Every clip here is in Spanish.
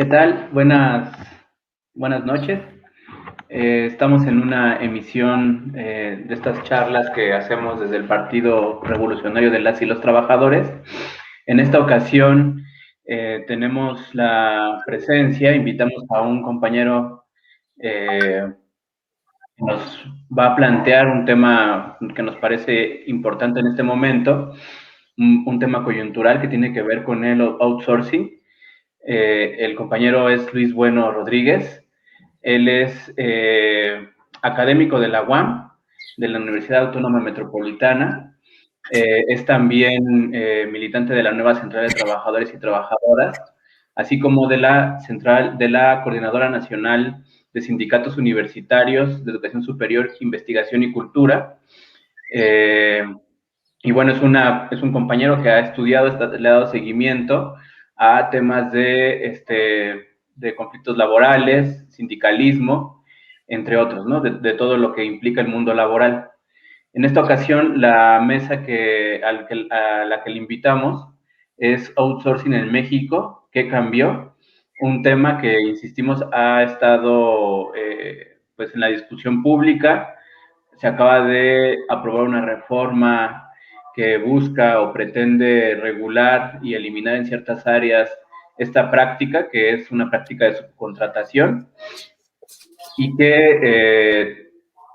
¿Qué tal? Buenas noches. Estamos en una emisión de estas charlas que hacemos desde el Partido Revolucionario de las y los Trabajadores. En esta ocasión tenemos la presencia, invitamos a un compañero que nos va a plantear un tema que nos parece importante en este momento, un tema coyuntural que tiene que ver con el outsourcing. El compañero es Luis Bueno Rodríguez. Él es académico de la UAM, de la Universidad Autónoma Metropolitana. Es también militante de la nueva Central de Trabajadores y Trabajadoras, así como de la Coordinadora Nacional de Sindicatos Universitarios de Educación Superior, Investigación y Cultura. Y bueno, es un compañero que ha estudiado, le ha dado seguimiento a temas de conflictos laborales, sindicalismo, entre otros, ¿no? De todo lo que implica el mundo laboral. En esta ocasión, la mesa a la que le invitamos es Outsourcing en México, ¿qué cambió? Un tema que, insistimos, ha estado pues en la discusión pública. Se acaba de aprobar una reforma que busca o pretende regular y eliminar en ciertas áreas esta práctica, que es una práctica de subcontratación, y que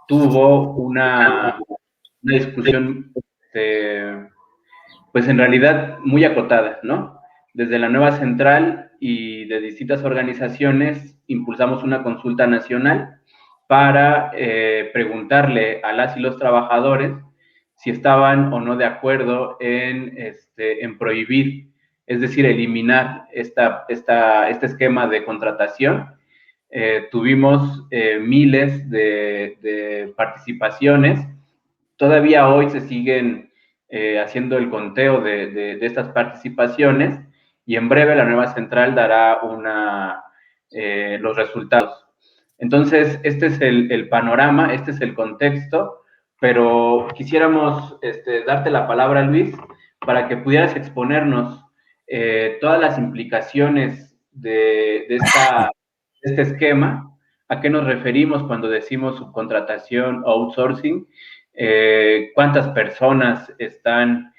tuvo una discusión, pues en realidad muy acotada, ¿no? Desde la nueva central y de distintas organizaciones impulsamos una consulta nacional para preguntarle a las y los trabajadores si estaban o no de acuerdo en prohibir, es decir, eliminar este esquema de contratación. Tuvimos miles de participaciones. Todavía hoy se siguen haciendo el conteo de estas participaciones y en breve la nueva central dará los resultados. Entonces, este es el panorama, este es el contexto, pero quisiéramos darte la palabra, Luis, para que pudieras exponernos todas las implicaciones de este esquema, a qué nos referimos cuando decimos subcontratación o outsourcing, cuántas personas están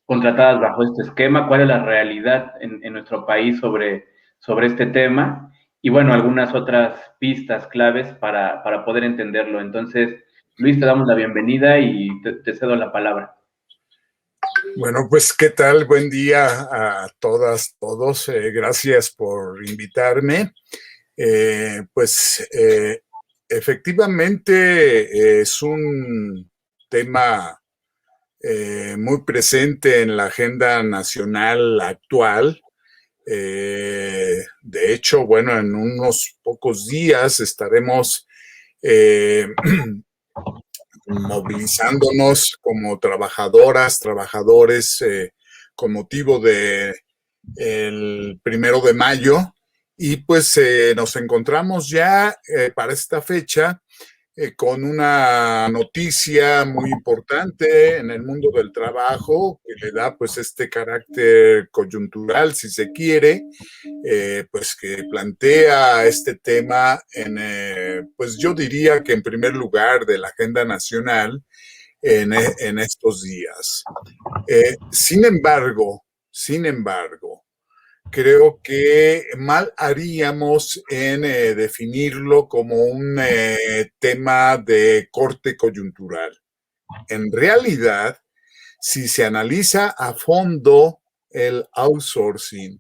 contratadas bajo este esquema, cuál es la realidad en nuestro país sobre este tema y bueno, algunas otras pistas claves para poder entenderlo. Entonces, Luis, te damos la bienvenida y te cedo la palabra. Bueno, pues, ¿qué tal? Buen día a todas, todos. Gracias por invitarme. Efectivamente es un tema muy presente en la agenda nacional actual. De hecho, bueno, en unos pocos días estaremos movilizándonos como trabajadoras, trabajadores, con motivo de el 1 de mayo, y pues nos encontramos ya para esta fecha con una noticia muy importante en el mundo del trabajo que le da pues este carácter coyuntural, si se quiere, pues que plantea este tema pues yo diría que en primer lugar de la agenda nacional en estos días. Sin embargo, creo que mal haríamos en definirlo como un tema de corte coyuntural. En realidad, si se analiza a fondo el outsourcing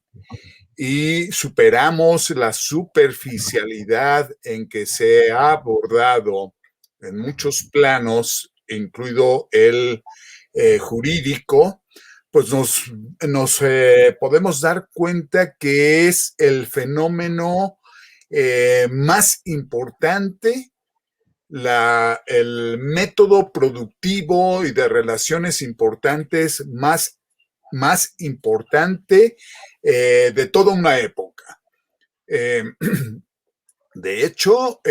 y superamos la superficialidad en que se ha abordado en muchos planos, incluido el jurídico, pues nos podemos dar cuenta que es el fenómeno más importante, el método productivo y de relaciones importantes más importante de toda una época. De hecho,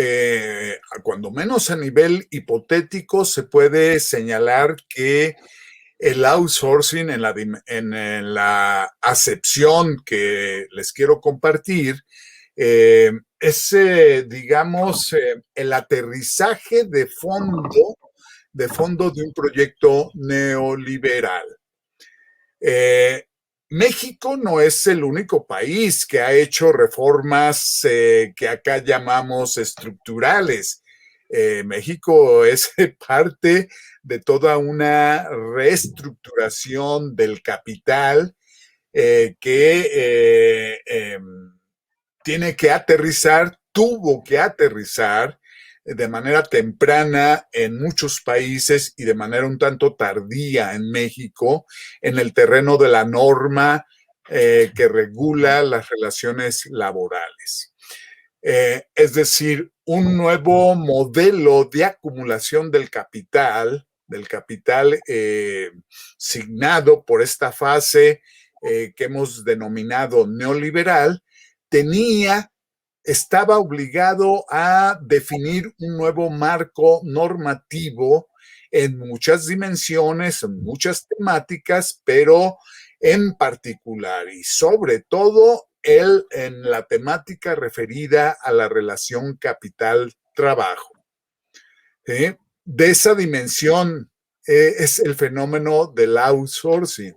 cuando menos a nivel hipotético, se puede señalar que el outsourcing en la acepción que les quiero compartir, es, digamos, el aterrizaje de fondo de un proyecto neoliberal. México no es el único país que ha hecho reformas que acá llamamos estructurales. México es parte de toda una reestructuración del capital que tiene que aterrizar, tuvo que aterrizar de manera temprana en muchos países y de manera un tanto tardía en México en el terreno de la norma que regula las relaciones laborales. Es decir, un nuevo modelo de acumulación del capital signado por esta fase que hemos denominado neoliberal, estaba obligado a definir un nuevo marco normativo en muchas dimensiones, en muchas temáticas, pero en particular y sobre todo en la temática referida a la relación capital-trabajo. De esa dimensión es el fenómeno del outsourcing,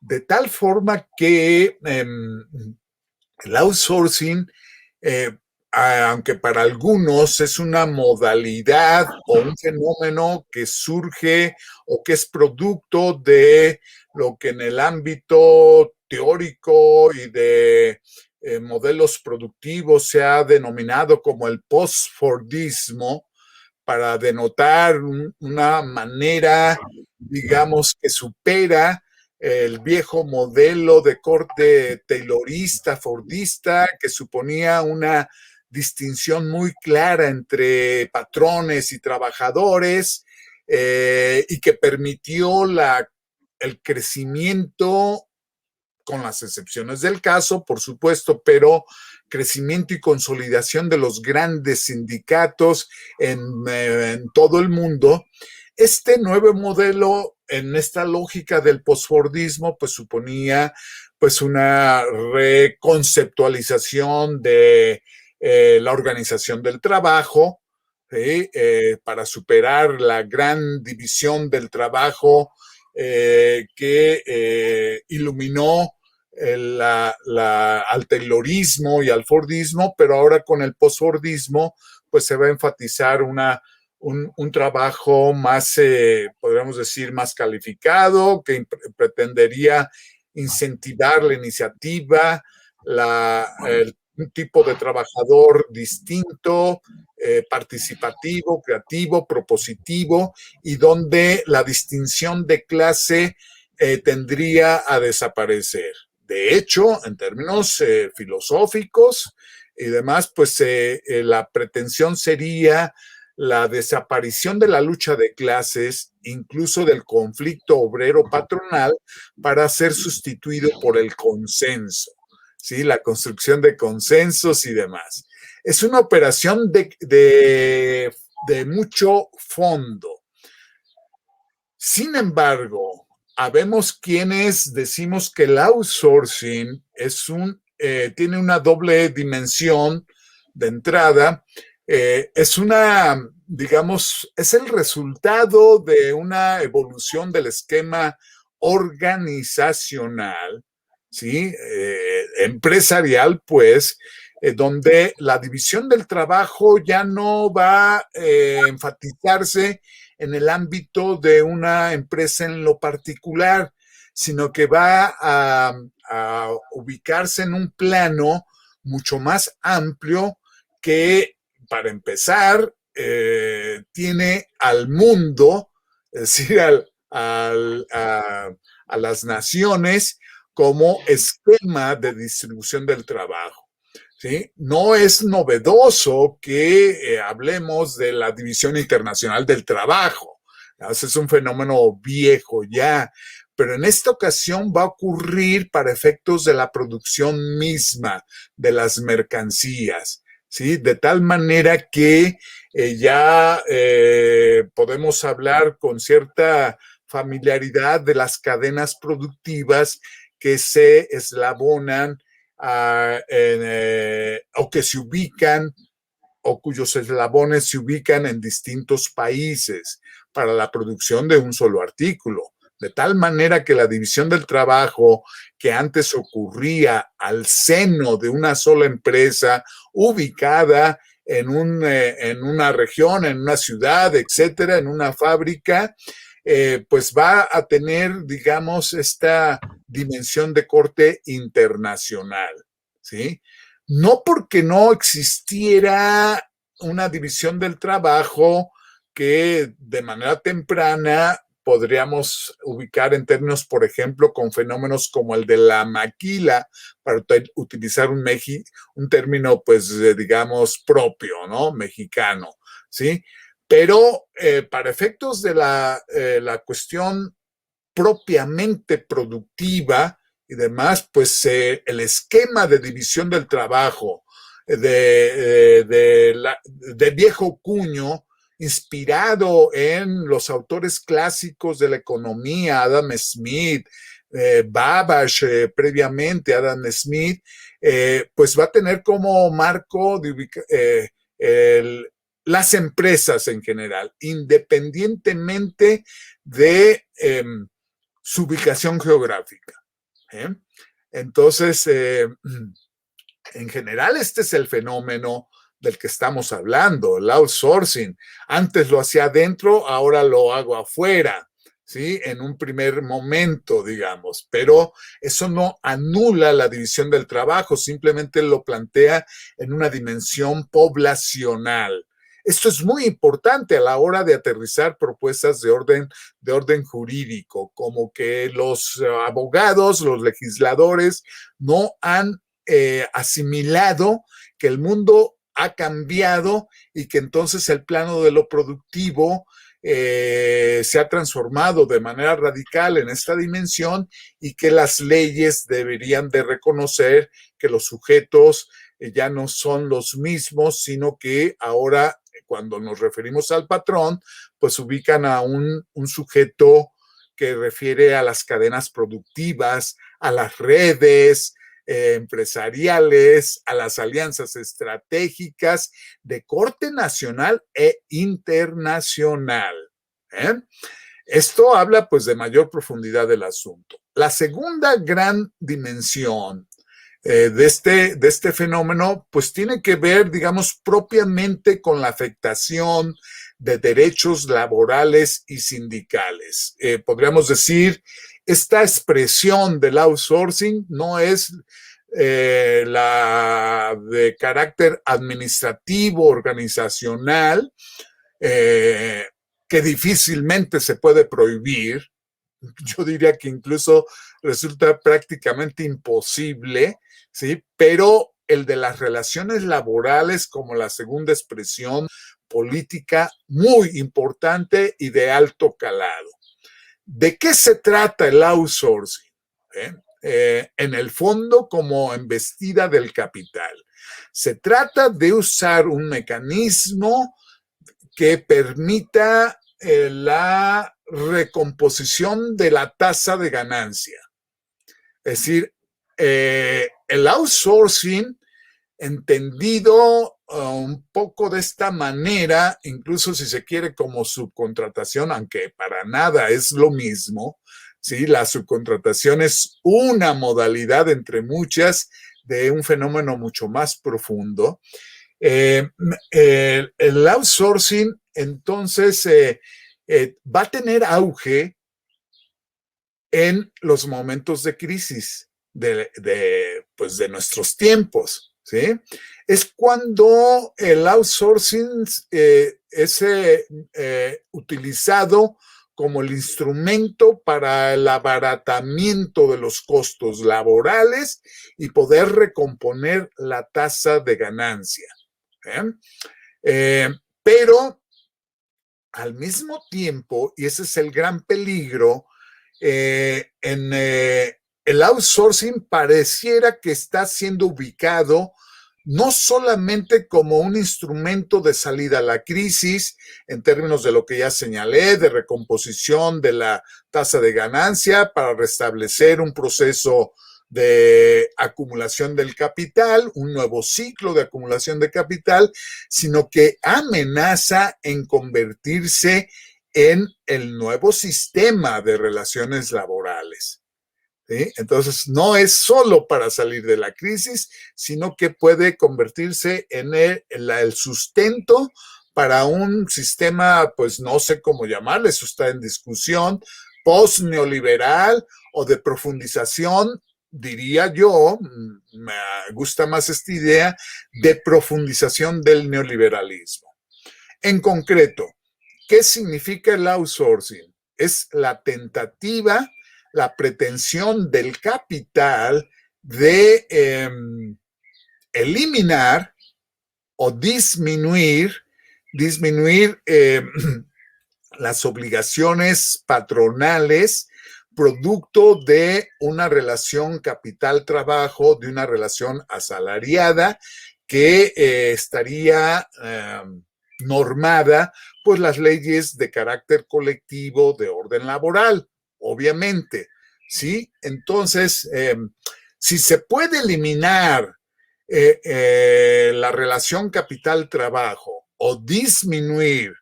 de tal forma que el outsourcing, aunque para algunos es una modalidad o un fenómeno que surge o que es producto de lo que en el ámbito teórico y de modelos productivos se ha denominado como el post-Fordismo, para denotar una manera, digamos, que supera el viejo modelo de corte taylorista, fordista, que suponía una distinción muy clara entre patrones y trabajadores y que permitió el crecimiento, con las excepciones del caso, por supuesto, pero crecimiento y consolidación de los grandes sindicatos en todo el mundo. Este nuevo modelo, en esta lógica del posfordismo, pues suponía pues una reconceptualización de la organización del trabajo, ¿sí? Para superar la gran división del trabajo que iluminó al taylorismo y al fordismo, pero ahora con el posfordismo pues se va a enfatizar un trabajo más, podríamos decir, más calificado, que pretendería incentivar la iniciativa, un tipo de trabajador distinto, participativo, creativo, propositivo, y donde la distinción de clase tendría a desaparecer. De hecho, en términos filosóficos y demás, pues la pretensión sería la desaparición de la lucha de clases, incluso del conflicto obrero-patronal, para ser sustituido por el consenso, ¿sí? La construcción de consensos y demás. Es una operación de mucho fondo. Sin embargo, habemos quienes decimos que el outsourcing tiene una doble dimensión de entrada. Es digamos, es el resultado de una evolución del esquema organizacional, ¿sí? Empresarial, pues, donde la división del trabajo ya no va a enfatizarse en el ámbito de una empresa en lo particular, sino que va a ubicarse en un plano mucho más amplio que, para empezar, tiene al mundo, es decir, a las naciones como esquema de distribución del trabajo. ¿Sí? No es novedoso que hablemos de la División Internacional del Trabajo. Ese es un fenómeno viejo ya, pero en esta ocasión va a ocurrir para efectos de la producción misma de las mercancías, ¿sí? De tal manera que ya podemos hablar con cierta familiaridad de las cadenas productivas que se eslabonan o que se ubican o cuyos eslabones se ubican en distintos países para la producción de un solo artículo. De tal manera que la división del trabajo que antes ocurría al seno de una sola empresa ubicada en una región, en una ciudad, etcétera, en una fábrica, pues va a tener, digamos, esta dimensión de corte internacional, ¿sí? No porque no existiera una división del trabajo que de manera temprana podríamos ubicar en términos, por ejemplo, con fenómenos como el de la maquila, para utilizar un término, pues, digamos, propio, ¿no? Mexicano, ¿sí? Pero para efectos de la cuestión propiamente productiva y demás, pues el esquema de división del trabajo de viejo cuño, inspirado en los autores clásicos de la economía, Adam Smith, Babbage, previamente Adam Smith, pues va a tener como marco las empresas en general, independientemente de su ubicación geográfica. Entonces, en general, este es el fenómeno del que estamos hablando, el outsourcing. Antes lo hacía adentro, ahora lo hago afuera, ¿sí? En un primer momento, digamos, pero eso no anula la división del trabajo, simplemente lo plantea en una dimensión poblacional. Esto es muy importante a la hora de aterrizar propuestas de orden jurídico, como que los abogados, los legisladores no han asimilado que el mundo ha cambiado y que entonces el plano de lo productivo se ha transformado de manera radical en esta dimensión y que las leyes deberían de reconocer que los sujetos ya no son los mismos, sino que ahora cuando nos referimos al patrón, pues ubican a un sujeto que refiere a las cadenas productivas, a las redes empresariales, a las alianzas estratégicas de corte nacional e internacional. Esto habla pues de mayor profundidad del asunto. La segunda gran dimensión de este fenómeno, pues tiene que ver, digamos, propiamente con la afectación de derechos laborales y sindicales. Podríamos decir, esta expresión del outsourcing no es la de carácter administrativo, organizacional, que difícilmente se puede prohibir. Yo diría que incluso resulta prácticamente imposible, ¿sí? Pero el de las relaciones laborales como la segunda expresión política muy importante y de alto calado. ¿De qué se trata el outsourcing? En el fondo, como embestida del capital. Se trata de usar un mecanismo que permita la recomposición de la tasa de ganancia. Es decir, el outsourcing, entendido un poco de esta manera, incluso si se quiere como subcontratación, aunque para nada es lo mismo, ¿sí? La subcontratación es una modalidad entre muchas de un fenómeno mucho más profundo. El outsourcing, entonces, va a tener auge en los momentos de crisis pues de nuestros tiempos, ¿sí? Es cuando el outsourcing es utilizado como el instrumento para el abaratamiento de los costos laborales y poder recomponer la tasa de ganancia. Pero al mismo tiempo, y ese es el gran peligro, el outsourcing pareciera que está siendo ubicado no solamente como un instrumento de salida a la crisis, en términos de lo que ya señalé, de recomposición de la tasa de ganancia para restablecer un proceso de acumulación del capital, un nuevo ciclo de acumulación de capital, sino que amenaza en convertirse en el nuevo sistema de relaciones laborales. ¿Sí? Entonces, no es solo para salir de la crisis, sino que puede convertirse en el sustento para un sistema, pues no sé cómo llamarle, eso está en discusión, post-neoliberal o de profundización, diría yo, me gusta más esta idea, de profundización del neoliberalismo. En concreto, ¿qué significa el outsourcing? Es la tentativa, la pretensión del capital de eliminar o disminuir las obligaciones patronales producto de una relación capital-trabajo, de una relación asalariada que estaría normada por las leyes de carácter colectivo de orden laboral, obviamente, ¿sí? Entonces, si se puede eliminar la relación capital-trabajo o disminuir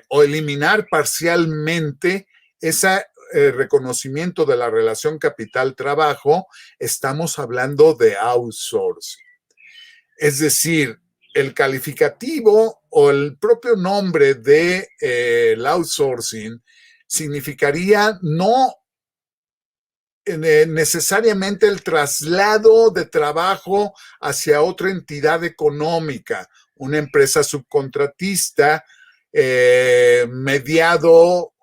o eliminar parcialmente ese reconocimiento de la relación capital-trabajo, estamos hablando de outsourcing. Es decir, el calificativo o el propio nombre de el outsourcing significaría no necesariamente el traslado de trabajo hacia otra entidad económica, una empresa subcontratista, mediado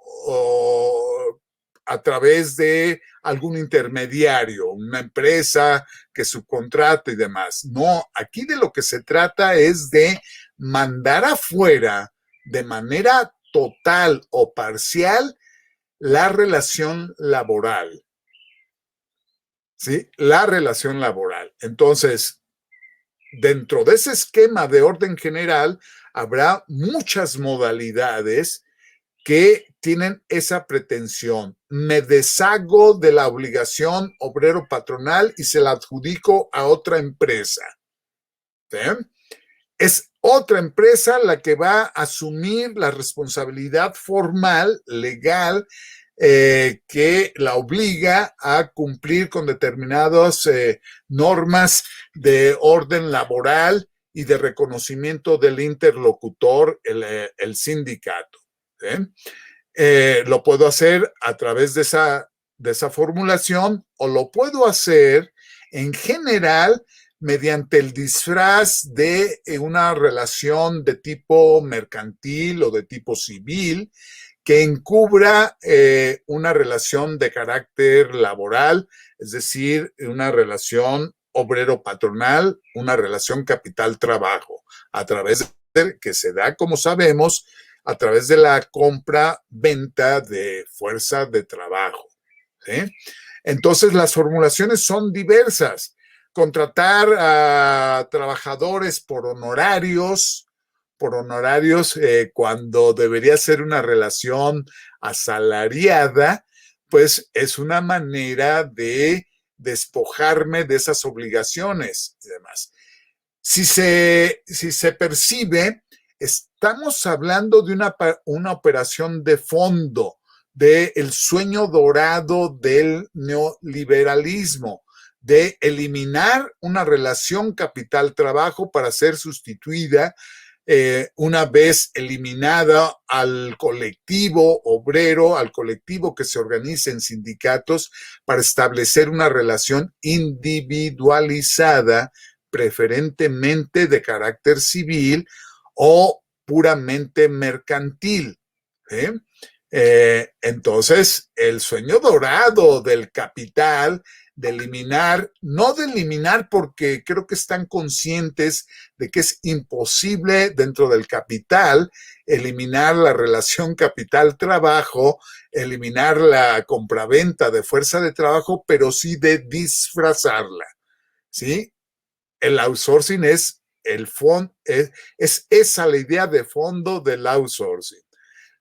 a través de algún intermediario, una empresa que subcontrata y demás. No, aquí de lo que se trata es de mandar afuera de manera total o parcial la relación laboral. ¿Sí? La relación laboral. Entonces, dentro de ese esquema de orden general, habrá muchas modalidades que tienen esa pretensión. Me deshago de la obligación obrero-patronal y se la adjudico a otra empresa. ¿Sí? Es otra empresa la que va a asumir la responsabilidad formal, legal, que la obliga a cumplir con determinadas normas de orden laboral y de reconocimiento del interlocutor, el sindicato. Lo puedo hacer a través de esa formulación o lo puedo hacer en general mediante el disfraz de una relación de tipo mercantil o de tipo civil que encubra una relación de carácter laboral, es decir, una relación obrero-patronal, una relación capital-trabajo, a través de que se da, como sabemos, a través de la compra-venta de fuerza de trabajo. ¿Sí? Entonces, las formulaciones son diversas. Contratar a trabajadores por honorarios cuando debería ser una relación asalariada, pues es una manera de despojarme de esas obligaciones y demás. Si se percibe, estamos hablando de una operación de fondo, del sueño dorado del neoliberalismo, de eliminar una relación capital-trabajo para ser sustituida una vez eliminada al colectivo obrero, al colectivo que se organiza en sindicatos para establecer una relación individualizada, preferentemente de carácter civil o puramente mercantil. Entonces, el sueño dorado del capital, de eliminar, no de eliminar porque creo que están conscientes de que es imposible dentro del capital eliminar la relación capital-trabajo, eliminar la compraventa de fuerza de trabajo, pero sí de disfrazarla, ¿sí? el outsourcing es es esa la idea de fondo del outsourcing.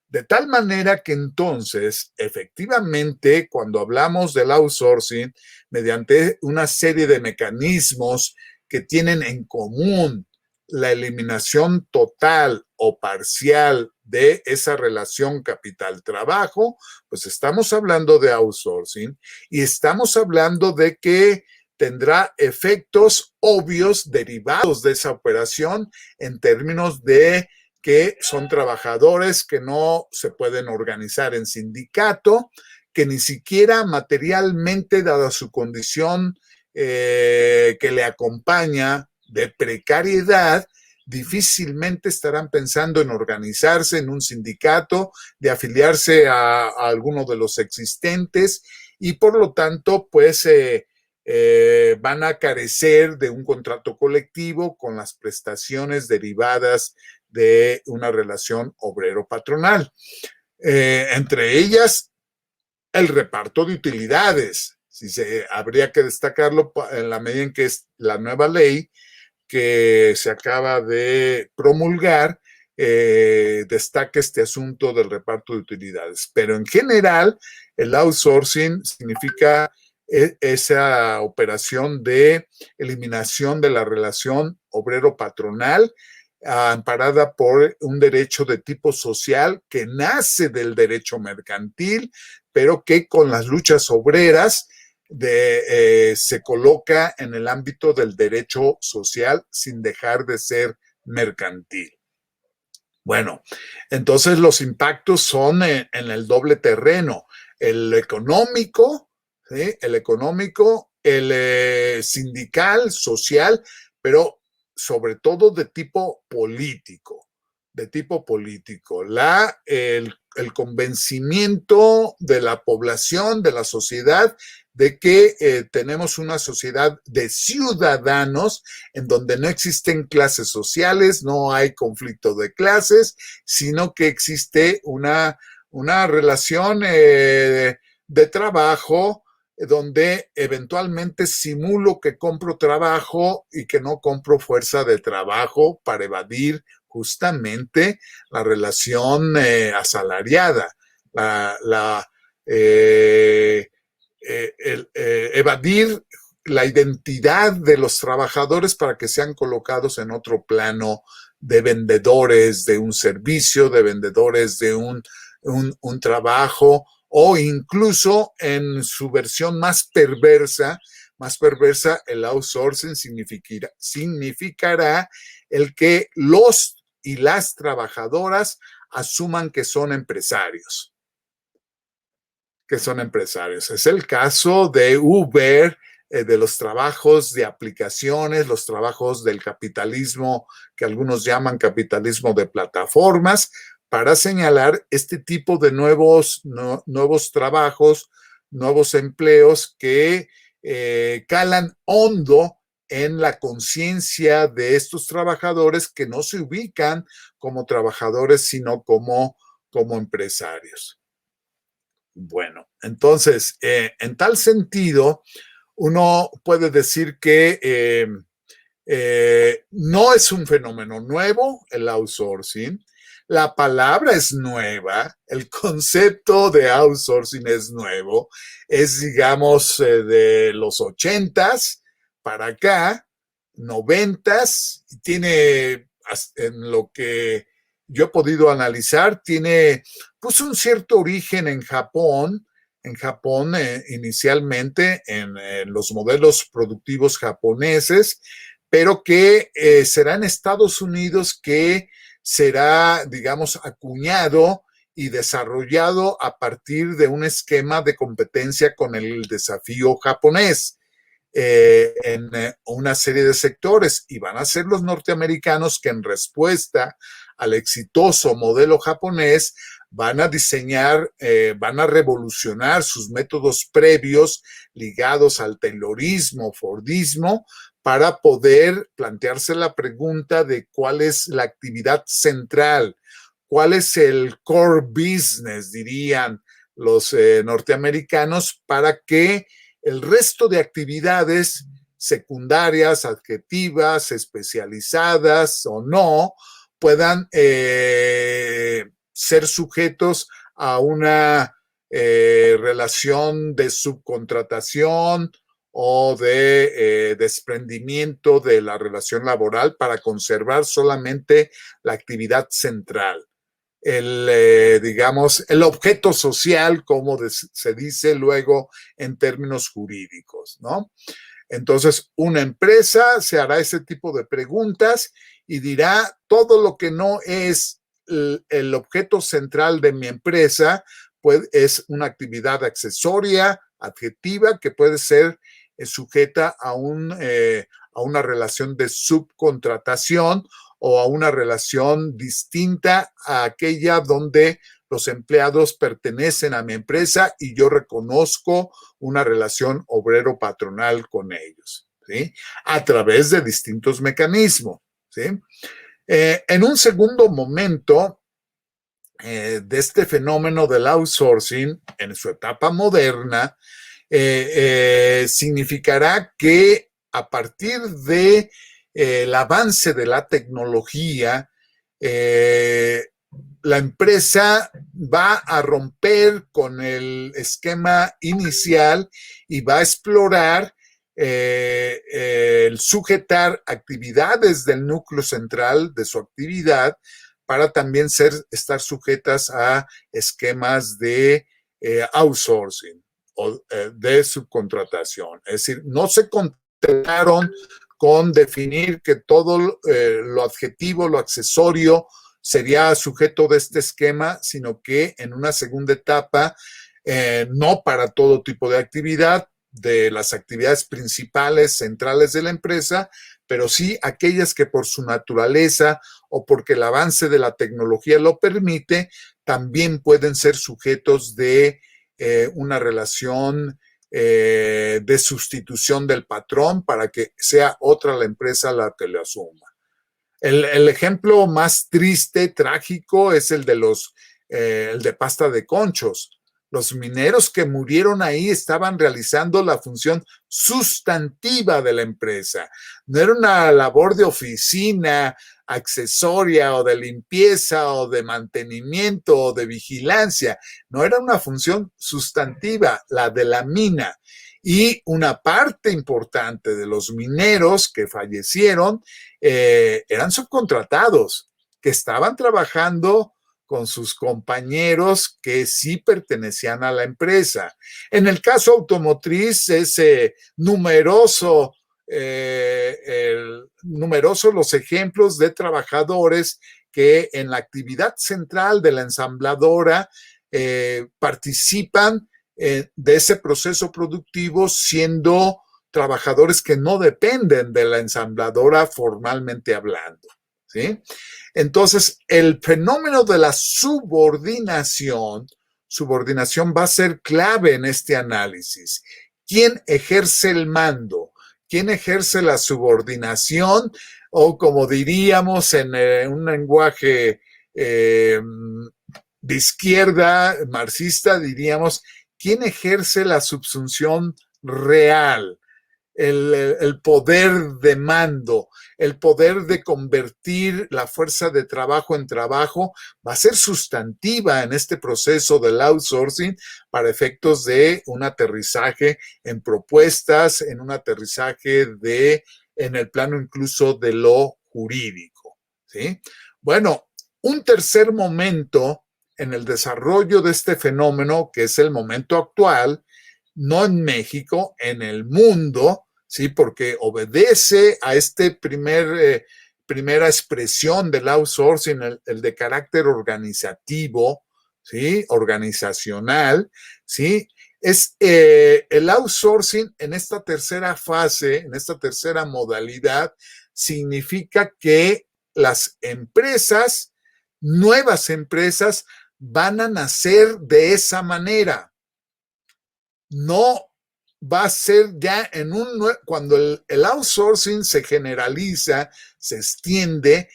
De tal manera que entonces, efectivamente, cuando hablamos del outsourcing, mediante una serie de mecanismos que tienen en común la eliminación total o parcial de esa relación capital-trabajo, pues estamos hablando de outsourcing y estamos hablando de que tendrá efectos obvios derivados de esa operación en términos de que son trabajadores que no se pueden organizar en sindicato, que ni siquiera materialmente, dada su condición que le acompaña de precariedad, difícilmente estarán pensando en organizarse en un sindicato, de afiliarse a alguno de los existentes y por lo tanto, pues van a carecer de un contrato colectivo con las prestaciones derivadas de una relación obrero-patronal. Entre ellas, el reparto de utilidades. Habría que destacarlo en la medida en que es la nueva ley que se acaba de promulgar, destaca este asunto del reparto de utilidades. Pero en general, el outsourcing significa esa operación de eliminación de la relación obrero-patronal, amparada por un derecho de tipo social que nace del derecho mercantil, pero que con las luchas obreras se coloca en el ámbito del derecho social sin dejar de ser mercantil. Bueno, entonces los impactos son en el doble terreno, el económico, ¿sí? El sindical, social, pero sobre todo de tipo político, el convencimiento de la población, de la sociedad, de que tenemos una sociedad de ciudadanos en donde no existen clases sociales, no hay conflicto de clases, sino que existe una relación de trabajo donde eventualmente simulo que compro trabajo y que no compro fuerza de trabajo para evadir justamente la relación asalariada, evadir la identidad de los trabajadores para que sean colocados en otro plano de vendedores de un servicio, de vendedores de un trabajo, o incluso en su versión más perversa, el outsourcing significará el que los y las trabajadoras asuman que son empresarios. Es el caso de Uber, de los trabajos de aplicaciones, los trabajos del capitalismo que algunos llaman capitalismo de plataformas, para señalar este tipo de nuevos trabajos, nuevos empleos que calan hondo en la conciencia de estos trabajadores que no se ubican como trabajadores, sino como empresarios. Bueno, entonces, en tal sentido, uno puede decir que no es un fenómeno nuevo el outsourcing. La palabra es nueva, el concepto de outsourcing es nuevo, es, digamos, de los 80s para acá, 90s, y tiene, en lo que yo he podido analizar, tiene pues un cierto origen en Japón, inicialmente en los modelos productivos japoneses, pero que será en Estados Unidos que será, digamos, acuñado y desarrollado a partir de un esquema de competencia con el desafío japonés en una serie de sectores, y van a ser los norteamericanos que en respuesta al exitoso modelo japonés van a diseñar, van a revolucionar sus métodos previos ligados al taylorismo, fordismo, para poder plantearse la pregunta de cuál es la actividad central, cuál es el core business, dirían los norteamericanos, para que el resto de actividades secundarias, adjetivas, especializadas o no, puedan ser sujetos a una relación de subcontratación o de desprendimiento de la relación laboral para conservar solamente la actividad central. Digamos, el objeto social, como se dice luego en términos jurídicos, ¿no? Entonces, una empresa se hará ese tipo de preguntas y dirá todo lo que no es el objeto central de mi empresa, pues es una actividad accesoria, adjetiva, que puede ser sujeta a una relación de subcontratación o a una relación distinta a aquella donde los empleados pertenecen a mi empresa y yo reconozco una relación obrero-patronal con ellos, ¿sí? A través de distintos mecanismos, ¿sí? En un segundo momento de este fenómeno del outsourcing, en su etapa moderna, significará que a partir de el avance de la tecnología, la empresa va a romper con el esquema inicial y va a explorar el sujetar actividades del núcleo central de su actividad para también estar sujetas a esquemas de outsourcing o de subcontratación. Es decir, no se contentaron con definir que todo lo adjetivo, lo accesorio, sería sujeto de este esquema, sino que en una segunda etapa, no para todo tipo de actividad, de las actividades principales, centrales de la empresa, pero sí aquellas que por su naturaleza o porque el avance de la tecnología lo permite, también pueden ser sujetos de una relación de sustitución del patrón para que sea otra la empresa la que lo asuma. El ejemplo más triste, trágico, es el de Pasta de Conchos. Los mineros que murieron ahí estaban realizando la función sustantiva de la empresa. No era una labor de oficina, accesoria o de limpieza o de mantenimiento o de vigilancia. No, era una función sustantiva, la de la mina. Y una parte importante de los mineros que fallecieron eran subcontratados, que estaban trabajando con sus compañeros que sí pertenecían a la empresa. En el caso automotriz es numeroso los ejemplos de trabajadores que en la actividad central de la ensambladora participan de ese proceso productivo siendo trabajadores que no dependen de la ensambladora formalmente hablando, ¿sí? Entonces, el fenómeno de la subordinación va a ser clave en este análisis. ¿Quién ejerce el mando? ¿Quién ejerce la subordinación? O como diríamos en un lenguaje de izquierda marxista, diríamos, ¿quién ejerce la subsunción real? El poder de mando, el poder de convertir la fuerza de trabajo en trabajo, va a ser sustantiva en este proceso del outsourcing para efectos de un aterrizaje en propuestas, en un aterrizaje en el plano incluso de lo jurídico, ¿sí? Bueno, un tercer momento en el desarrollo de este fenómeno, que es el momento actual, no en México, en el mundo, ¿sí? Porque obedece a este primera expresión del outsourcing, el de carácter organizativo, ¿sí? Organizacional, ¿sí? Es el outsourcing en esta tercera fase, en esta tercera modalidad, significa que las empresas, nuevas empresas, van a nacer de esa manera. No va a ser ya cuando el outsourcing se generaliza, se extiende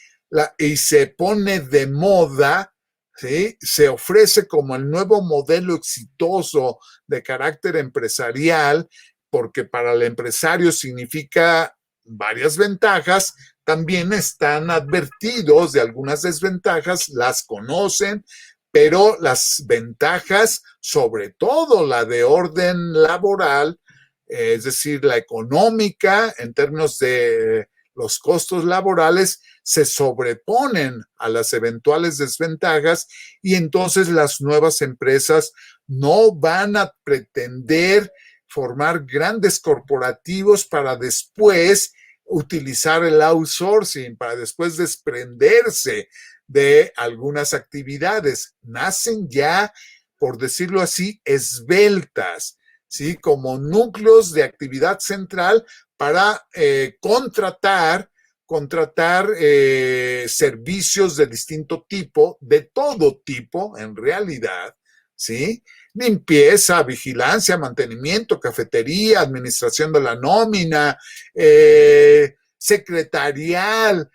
y se pone de moda, ¿sí? Se ofrece como el nuevo modelo exitoso de carácter empresarial porque para el empresario significa varias ventajas, también están advertidos de algunas desventajas, las conocen, pero las ventajas, sobre todo la de orden laboral, es decir, la económica en términos de los costos laborales, se sobreponen a las eventuales desventajas y entonces las nuevas empresas no van a pretender formar grandes corporativos para después utilizar el outsourcing, para después desprenderse de algunas actividades. Nacen ya, por decirlo así, esbeltas, ¿sí? Como núcleos de actividad central para contratar servicios de distinto tipo, de todo tipo, en realidad, ¿sí? Limpieza, vigilancia, mantenimiento, cafetería, administración de la nómina, secretarial,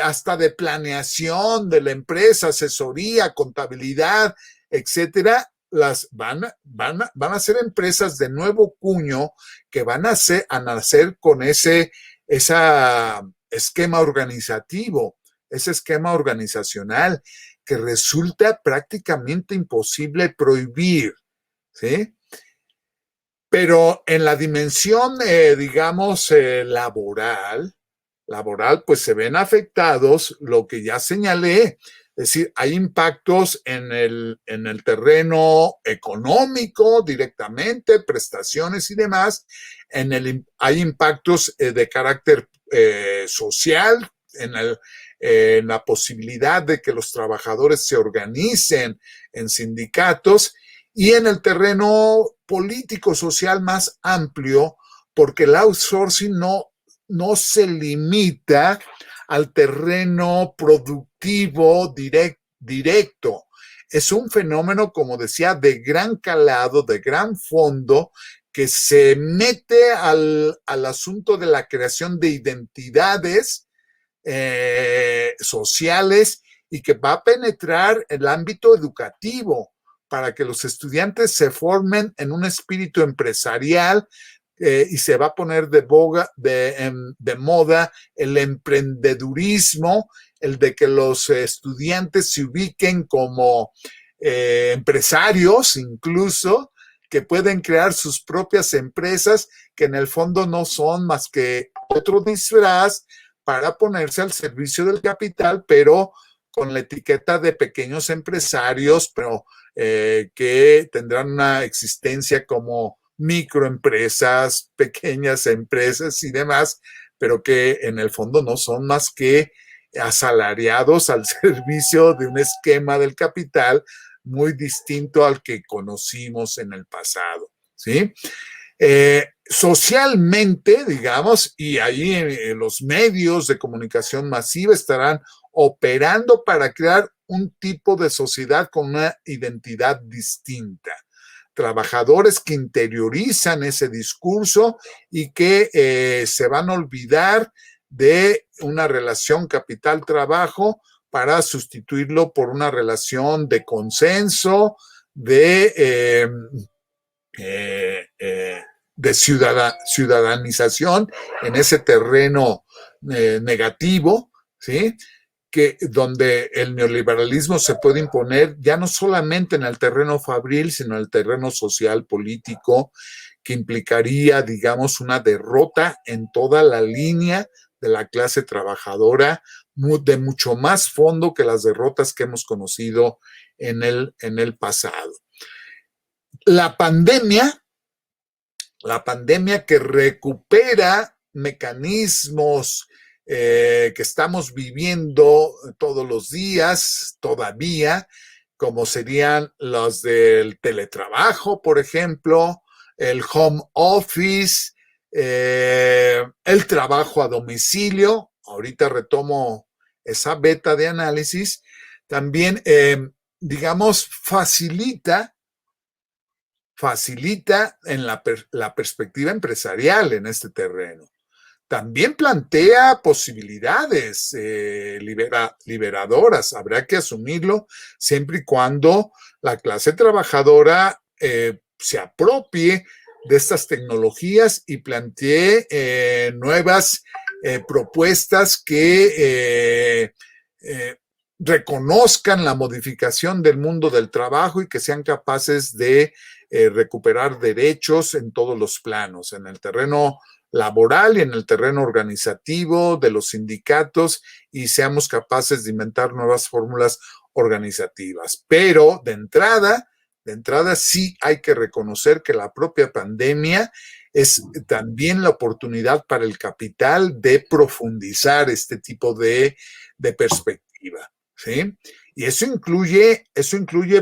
hasta de planeación de la empresa, asesoría, contabilidad, etcétera. Van a ser empresas de nuevo cuño que van a nacer con ese esquema organizativo, ese esquema organizacional que resulta prácticamente imposible prohibir, ¿sí? Pero en la dimensión, digamos, laboral, pues se ven afectados lo que ya señalé, es decir, hay impactos en el terreno económico directamente, prestaciones y demás, hay impactos de carácter social, en la posibilidad de que los trabajadores se organicen en sindicatos y en el terreno político social más amplio, porque el outsourcing no se limita al terreno productivo directo. Es un fenómeno, como decía, de gran calado, de gran fondo, que se mete al asunto de la creación de identidades sociales y que va a penetrar el ámbito educativo para que los estudiantes se formen en un espíritu empresarial y se va a poner de moda el emprendedurismo, el de que los estudiantes se ubiquen como empresarios incluso, que pueden crear sus propias empresas, que en el fondo no son más que otro disfraz para ponerse al servicio del capital, pero con la etiqueta de pequeños empresarios, pero que tendrán una existencia como microempresas, pequeñas empresas y demás, pero que en el fondo no son más que asalariados al servicio de un esquema del capital muy distinto al que conocimos en el pasado, ¿sí? Socialmente, digamos, y ahí en los medios de comunicación masiva estarán operando para crear un tipo de sociedad con una identidad distinta. Trabajadores que interiorizan ese discurso y que se van a olvidar de una relación capital-trabajo para sustituirlo por una relación de consenso, de ciudadanización en ese terreno negativo, ¿sí? Donde el neoliberalismo se puede imponer ya no solamente en el terreno fabril, sino en el terreno social, político, que implicaría, digamos, una derrota en toda la línea de la clase trabajadora, de mucho más fondo que las derrotas que hemos conocido en el pasado. La pandemia que recupera mecanismos que estamos viviendo todos los días todavía, como serían los del teletrabajo, por ejemplo, el home office, el trabajo a domicilio. Ahorita retomo esa beta de análisis. También, digamos, facilita en la perspectiva empresarial en este terreno. También plantea posibilidades liberadoras, habrá que asumirlo siempre y cuando la clase trabajadora se apropie de estas tecnologías y planteé nuevas propuestas que reconozcan la modificación del mundo del trabajo y que sean capaces de recuperar derechos en todos los planos, en el terreno laboral y en el terreno organizativo de los sindicatos, y seamos capaces de inventar nuevas fórmulas organizativas. Pero de entrada sí hay que reconocer que la propia pandemia es también la oportunidad para el capital de profundizar este tipo de perspectiva, ¿sí? Y eso incluye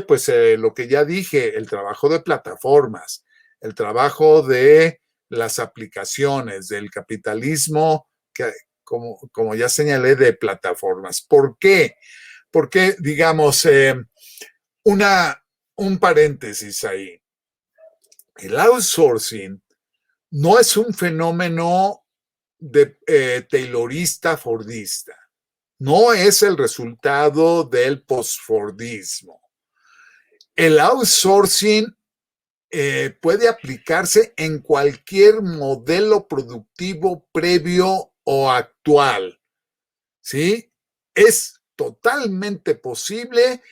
pues lo que ya dije, el trabajo de plataformas, el trabajo de las aplicaciones, del capitalismo, que, como ya señalé, de plataformas. ¿Por qué? Porque, digamos, un paréntesis ahí. El outsourcing no es un fenómeno de taylorista, fordista. No es el resultado del postfordismo. El outsourcing puede aplicarse en cualquier modelo productivo previo o actual, ¿sí? Es totalmente posible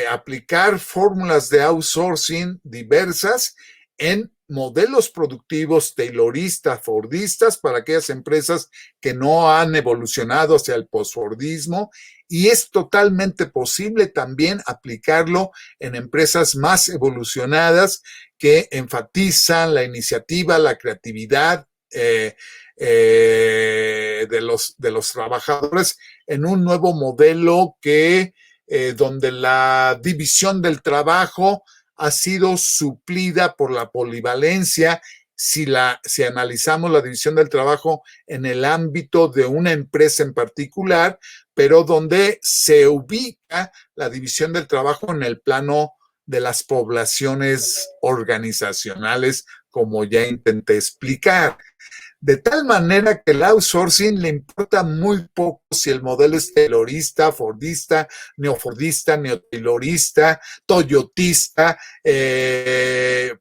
aplicar fórmulas de outsourcing diversas en modelos productivos tayloristas, fordistas, para aquellas empresas que no han evolucionado hacia el postfordismo, y es totalmente posible también aplicarlo en empresas más evolucionadas que enfatizan la iniciativa, la creatividad de los trabajadores en un nuevo modelo que donde la división del trabajo ha sido suplida por la polivalencia. Si analizamos la división del trabajo en el ámbito de una empresa en particular, pero donde se ubica la división del trabajo en el plano de las poblaciones organizacionales, como ya intenté explicar. De tal manera que el outsourcing le importa muy poco si el modelo es taylorista, fordista, neofordista, neotaylorista, toyotista,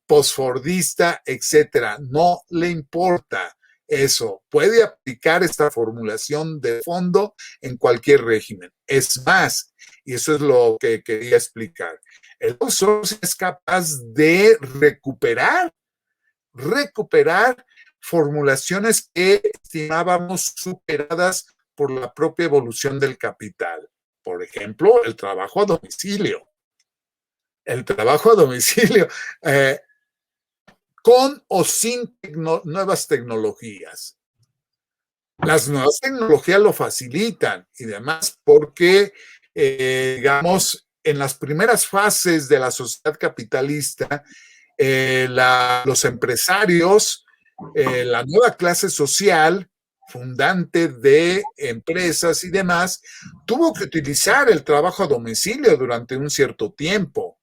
postfordista, etcétera. No le importa eso. Puede aplicar esta formulación de fondo en cualquier régimen. Es más, y eso es lo que quería explicar, el outsourcing es capaz de recuperar formulaciones que estimábamos superadas por la propia evolución del capital. Por ejemplo, el trabajo a domicilio. El trabajo a domicilio, con o sin nuevas tecnologías. Las nuevas tecnologías lo facilitan y demás porque, digamos, en las primeras fases de la sociedad capitalista, los empresarios, la nueva clase social, fundante de empresas y demás, tuvo que utilizar el trabajo a domicilio durante un cierto tiempo.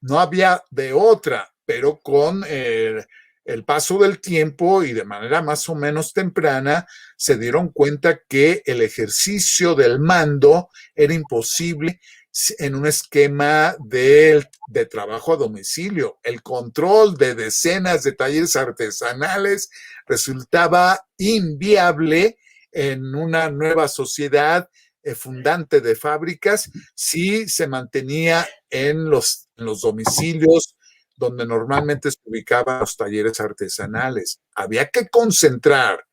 No había de otra, pero con el paso del tiempo y de manera más o menos temprana, se dieron cuenta que el ejercicio del mando era imposible en un esquema de trabajo a domicilio. El control de decenas de talleres artesanales resultaba inviable en una nueva sociedad fundante de fábricas si se mantenía en los domicilios donde normalmente se ubicaban los talleres artesanales. Había que concentrar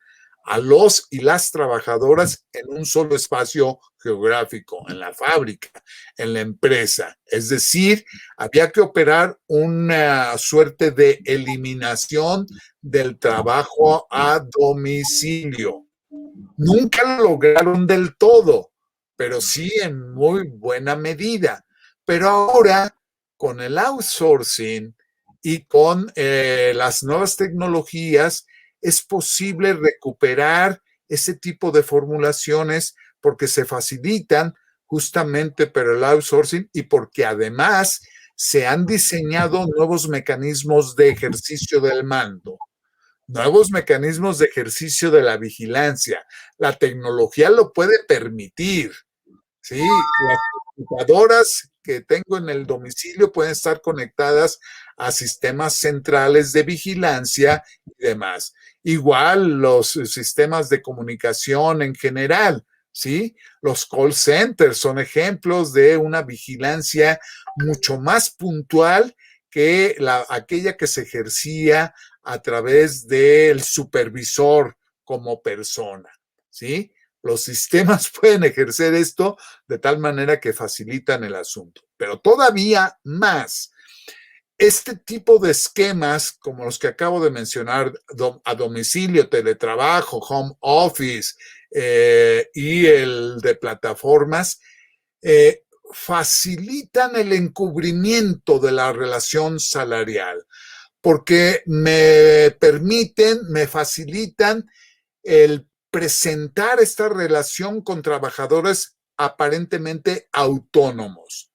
a los y las trabajadoras en un solo espacio geográfico, en la fábrica, en la empresa. Es decir, había que operar una suerte de eliminación del trabajo a domicilio. Nunca lo lograron del todo, pero sí en muy buena medida. Pero ahora, con el outsourcing y con las nuevas tecnologías, es posible recuperar ese tipo de formulaciones porque se facilitan justamente por el outsourcing y porque además se han diseñado nuevos mecanismos de ejercicio del mando, nuevos mecanismos de ejercicio de la vigilancia. La tecnología lo puede permitir, ¿sí? Las computadoras que tengo en el domicilio pueden estar conectadas a sistemas centrales de vigilancia y demás. Igual los sistemas de comunicación en general, ¿sí? Los call centers son ejemplos de una vigilancia mucho más puntual que aquella que se ejercía a través del supervisor como persona, ¿sí? Los sistemas pueden ejercer esto de tal manera que facilitan el asunto. Pero todavía más, este tipo de esquemas, como los que acabo de mencionar, a domicilio, teletrabajo, home office y el de plataformas, facilitan el encubrimiento de la relación salarial, porque me facilitan el presentar esta relación con trabajadores aparentemente autónomos.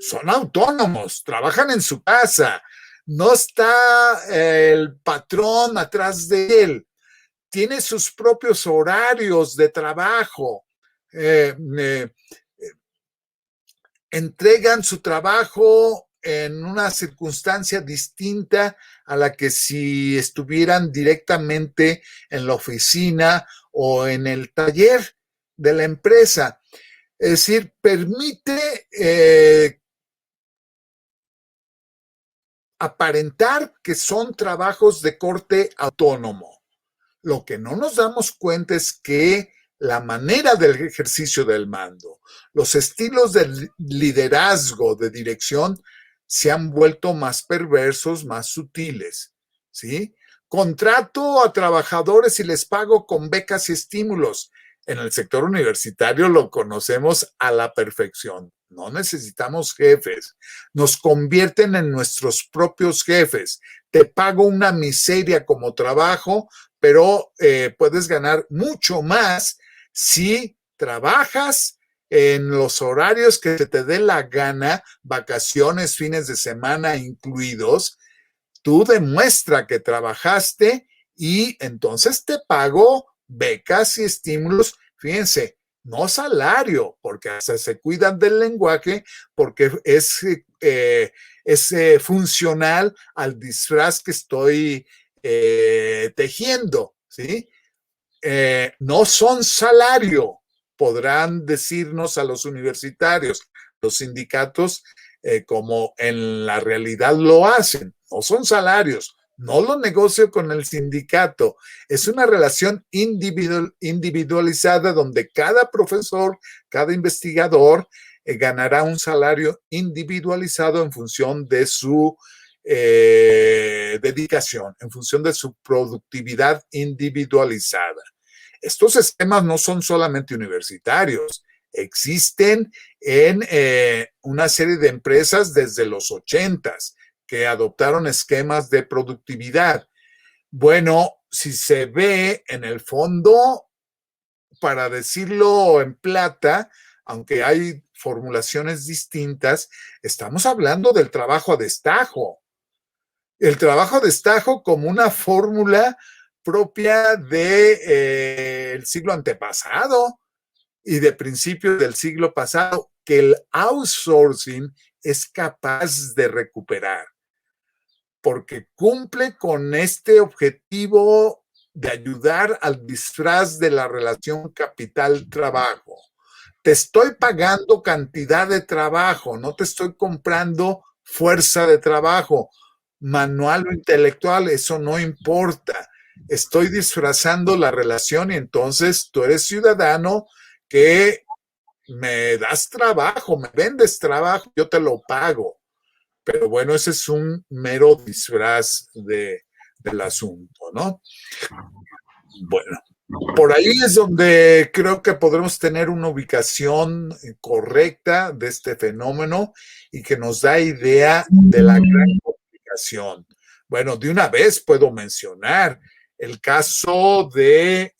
Son autónomos, trabajan en su casa, no está el patrón atrás de él, tiene sus propios horarios de trabajo, entregan su trabajo en una circunstancia distinta a la que si estuvieran directamente en la oficina o en el taller de la empresa. Es decir, permite aparentar que son trabajos de corte autónomo. Lo que no nos damos cuenta es que la manera del ejercicio del mando, los estilos de liderazgo, de dirección, se han vuelto más perversos, más sutiles, ¿sí? Contrato a trabajadores y les pago con becas y estímulos. En el sector universitario lo conocemos a la perfección. No necesitamos jefes. Nos convierten en nuestros propios jefes. Te pago una miseria como trabajo, pero puedes ganar mucho más si trabajas en los horarios que te dé la gana, vacaciones, fines de semana incluidos. Tú demuestra que trabajaste y entonces te pago becas y estímulos. Fíjense, no salario, porque hasta se cuidan del lenguaje, porque es funcional al disfraz que estoy tejiendo, ¿sí? No son salario, podrán decirnos a los universitarios, los sindicatos, como en la realidad lo hacen, no son salarios, no lo negocio con el sindicato, es una relación individualizada donde cada profesor, cada investigador ganará un salario individualizado en función de su dedicación, en función de su productividad individualizada. Estos esquemas no son solamente universitarios, existen en una serie de empresas desde los 80s que adoptaron esquemas de productividad. Bueno, si se ve en el fondo, para decirlo en plata, aunque hay formulaciones distintas, estamos hablando del trabajo a destajo. El trabajo a destajo como una fórmula propia del siglo antepasado y de principios del siglo pasado, que el outsourcing es capaz de recuperar, porque cumple con este objetivo de ayudar al disfraz de la relación capital-trabajo. Te estoy pagando cantidad de trabajo, no te estoy comprando fuerza de trabajo, manual o intelectual, eso no importa. Estoy disfrazando la relación y entonces tú eres ciudadano que me das trabajo, me vendes trabajo, yo te lo pago. Pero bueno, ese es un mero disfraz del asunto, ¿no? Bueno, por ahí es donde creo que podremos tener una ubicación correcta de este fenómeno y que nos da idea de la gran complicación. Bueno, de una vez puedo mencionar el caso de,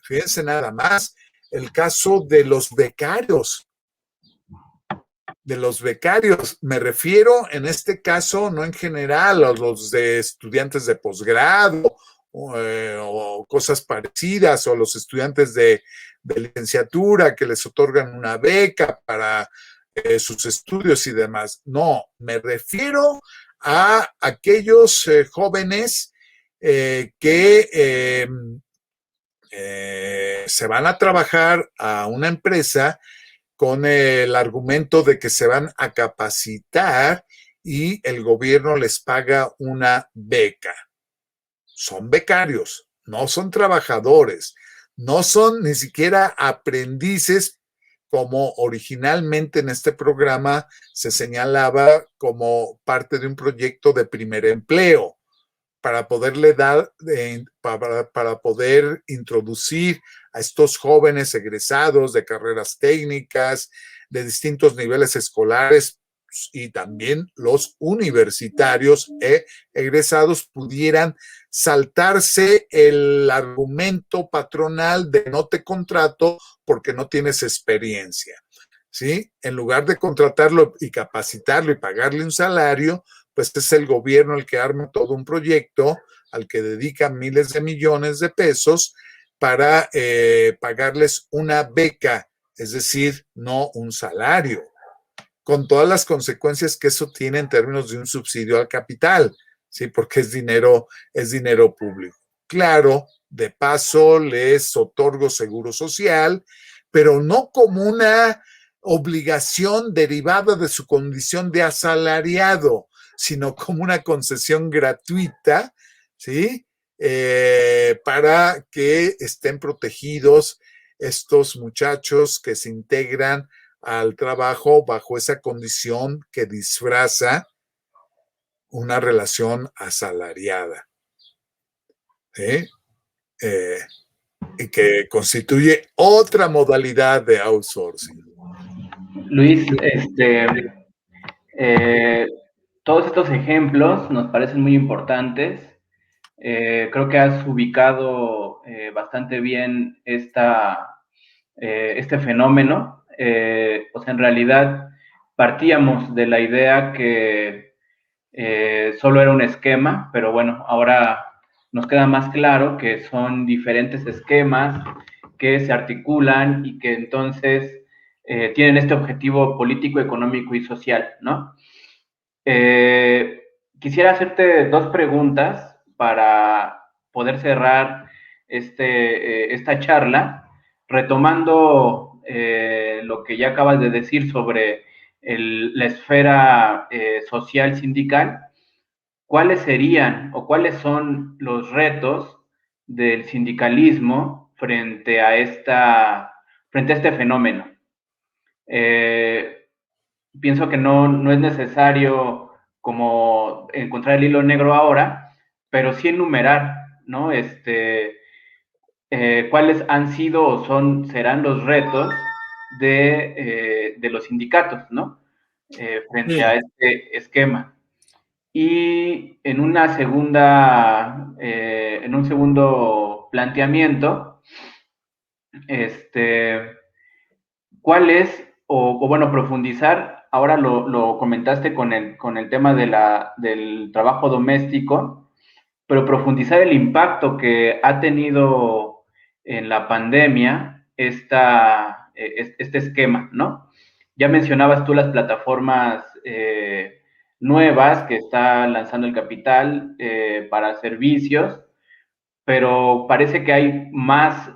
fíjense nada más, el caso de los becarios. De los becarios, me refiero en este caso, no en general, a los de estudiantes de posgrado o cosas parecidas, o los estudiantes de licenciatura que les otorgan una beca para sus estudios y demás. No, me refiero a aquellos jóvenes que se van a trabajar a una empresa con el argumento de que se van a capacitar y el gobierno les paga una beca. Son becarios, no son trabajadores, no son ni siquiera aprendices como originalmente en este programa se señalaba como parte de un proyecto de primer empleo para poderle dar, para poder introducir a estos jóvenes egresados de carreras técnicas, de distintos niveles escolares y también los universitarios egresados pudieran saltarse el argumento patronal de no te contrato porque no tienes experiencia. ¿Sí? En lugar de contratarlo y capacitarlo y pagarle un salario, pues es el gobierno el que arma todo un proyecto al que dedica miles de millones de pesos para pagarles una beca, es decir, no un salario, con todas las consecuencias que eso tiene en términos de un subsidio al capital, ¿sí? Porque es dinero público. Claro, de paso les otorgo seguro social, pero no como una obligación derivada de su condición de asalariado, sino como una concesión gratuita, ¿sí? Para que estén protegidos estos muchachos que se integran al trabajo bajo esa condición que disfraza una relación asalariada, ¿sí? Y que constituye otra modalidad de outsourcing. Luis, todos estos ejemplos nos parecen muy importantes. Creo que has ubicado bastante bien este fenómeno. O sea, en realidad partíamos de la idea que solo era un esquema, pero bueno, ahora nos queda más claro que son diferentes esquemas que se articulan y que entonces tienen este objetivo político, económico y social, ¿no? Quisiera hacerte dos preguntas para poder cerrar esta charla, retomando lo que ya acabas de decir sobre la esfera social sindical. ¿Cuáles serían o cuáles son los retos del sindicalismo frente a este fenómeno? Pienso que no es necesario como encontrar el hilo negro ahora, pero sí enumerar, ¿no? Cuáles han sido o serán los retos de los sindicatos, ¿no? Frente a este esquema. Y en en un segundo planteamiento, ¿cuál es, o bueno, profundizar, ahora lo comentaste con el tema del trabajo doméstico, pero profundizar el impacto que ha tenido en la pandemia este esquema, ¿no? Ya mencionabas tú las plataformas nuevas que está lanzando el capital para servicios, pero parece que hay más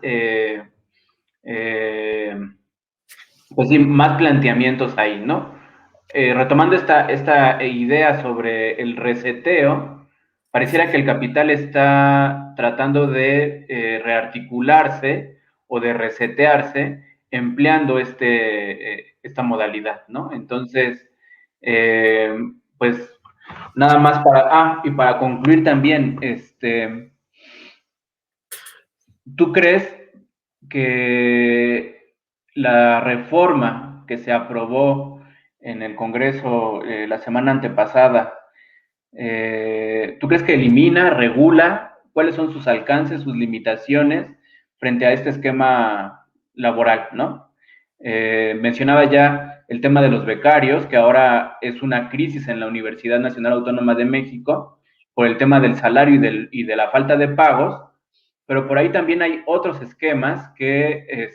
pues sí, más planteamientos ahí, ¿no? Retomando esta idea sobre el reseteo, pareciera que el capital está tratando de rearticularse o de resetearse empleando esta modalidad, ¿no? Entonces, pues nada más y para concluir también, ¿tú crees que la reforma que se aprobó en el Congreso la semana antepasada, ¿tú crees que elimina, regula? ¿Cuáles son sus alcances, sus limitaciones frente a este esquema laboral, ¿no? Mencionaba ya el tema de los becarios, que ahora es una crisis en la Universidad Nacional Autónoma de México por el tema del salario y de la falta de pagos, pero por ahí también hay otros esquemas que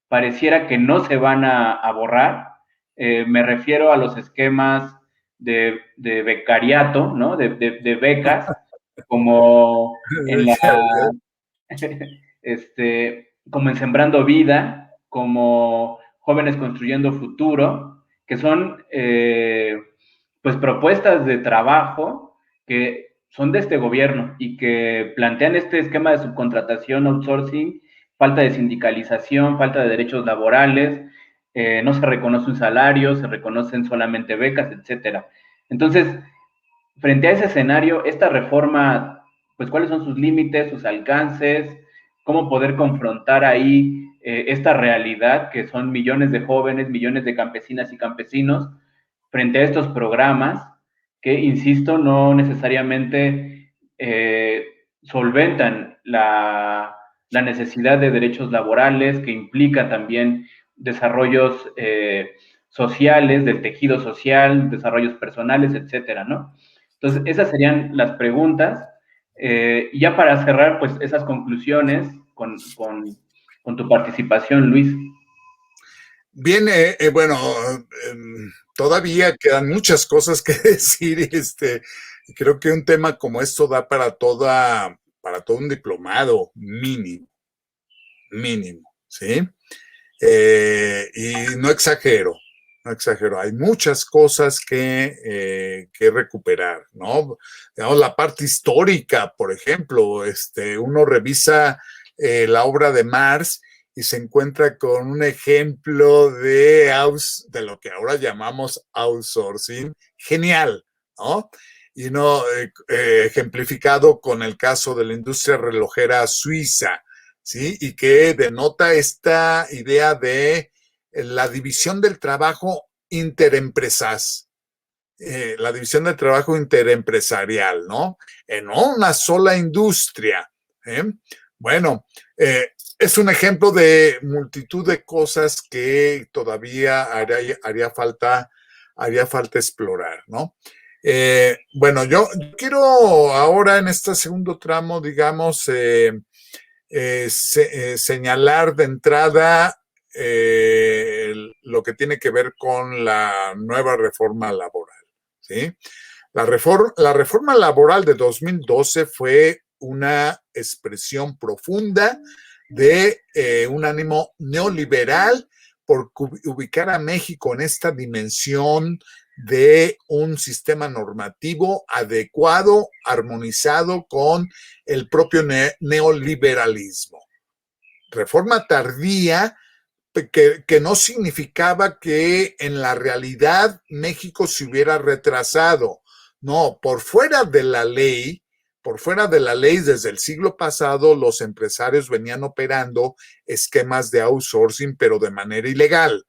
pareciera que no se van a borrar. Me refiero a los esquemas de becariato, ¿no? De becas, como en la, como en Sembrando Vida, como Jóvenes Construyendo Futuro, que son pues propuestas de trabajo que son de este gobierno y que plantean este esquema de subcontratación, outsourcing, falta de sindicalización, falta de derechos laborales, no se reconoce un salario, se reconocen solamente becas, etcétera. Entonces, frente a ese escenario, esta reforma, pues cuáles son sus límites, sus alcances, cómo poder confrontar ahí esta realidad que son millones de jóvenes, millones de campesinas y campesinos frente a estos programas que, insisto, no necesariamente solventan la necesidad de derechos laborales, que implica también desarrollos sociales, del tejido social, desarrollos personales, etcétera, ¿no? Entonces, esas serían las preguntas. Y ya para cerrar, pues esas conclusiones con tu participación, Luis. Bien, bueno, todavía quedan muchas cosas que decir. Creo que un tema como esto da para todo un diplomado mínimo, ¿sí? Y no exagero, no exagero. Hay muchas cosas que recuperar, ¿no? Digamos, la parte histórica, por ejemplo, uno revisa la obra de Marx y se encuentra con un ejemplo de lo que ahora llamamos outsourcing, genial, ¿no? Y no ejemplificado con el caso de la industria relojera suiza, ¿sí? Y que denota esta idea de la división del trabajo interempresas, la división del trabajo interempresarial, ¿no? En una sola industria. ¿Eh? Bueno, es un ejemplo de multitud de cosas que todavía haría falta explorar, ¿no? Bueno, yo quiero ahora en este segundo tramo, digamos, señalar de entrada lo que tiene que ver con la nueva reforma laboral, ¿sí? La reforma laboral de 2012 fue una expresión profunda de un ánimo neoliberal por ubicar a México en esta dimensión de un sistema normativo adecuado, armonizado con el propio neoliberalismo. Reforma tardía que no significaba que en la realidad México se hubiera retrasado. No, por fuera de la ley desde el siglo pasado, los empresarios venían operando esquemas de outsourcing, pero de manera ilegal.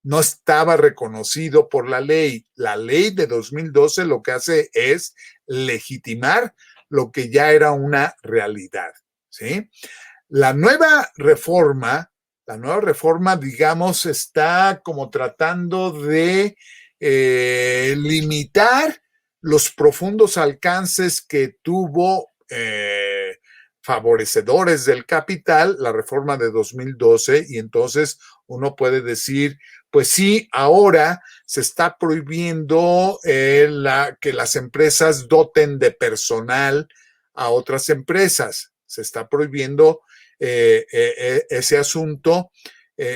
No estaba reconocido por la ley. La ley de 2012 lo que hace es legitimar lo que ya era una realidad, ¿sí? La nueva reforma, digamos, está como tratando de limitar los profundos alcances que tuvo favorecedores del capital, la reforma de 2012, y entonces uno puede decir, pues sí, ahora se está prohibiendo que las empresas doten de personal a otras empresas. Se está prohibiendo ese asunto.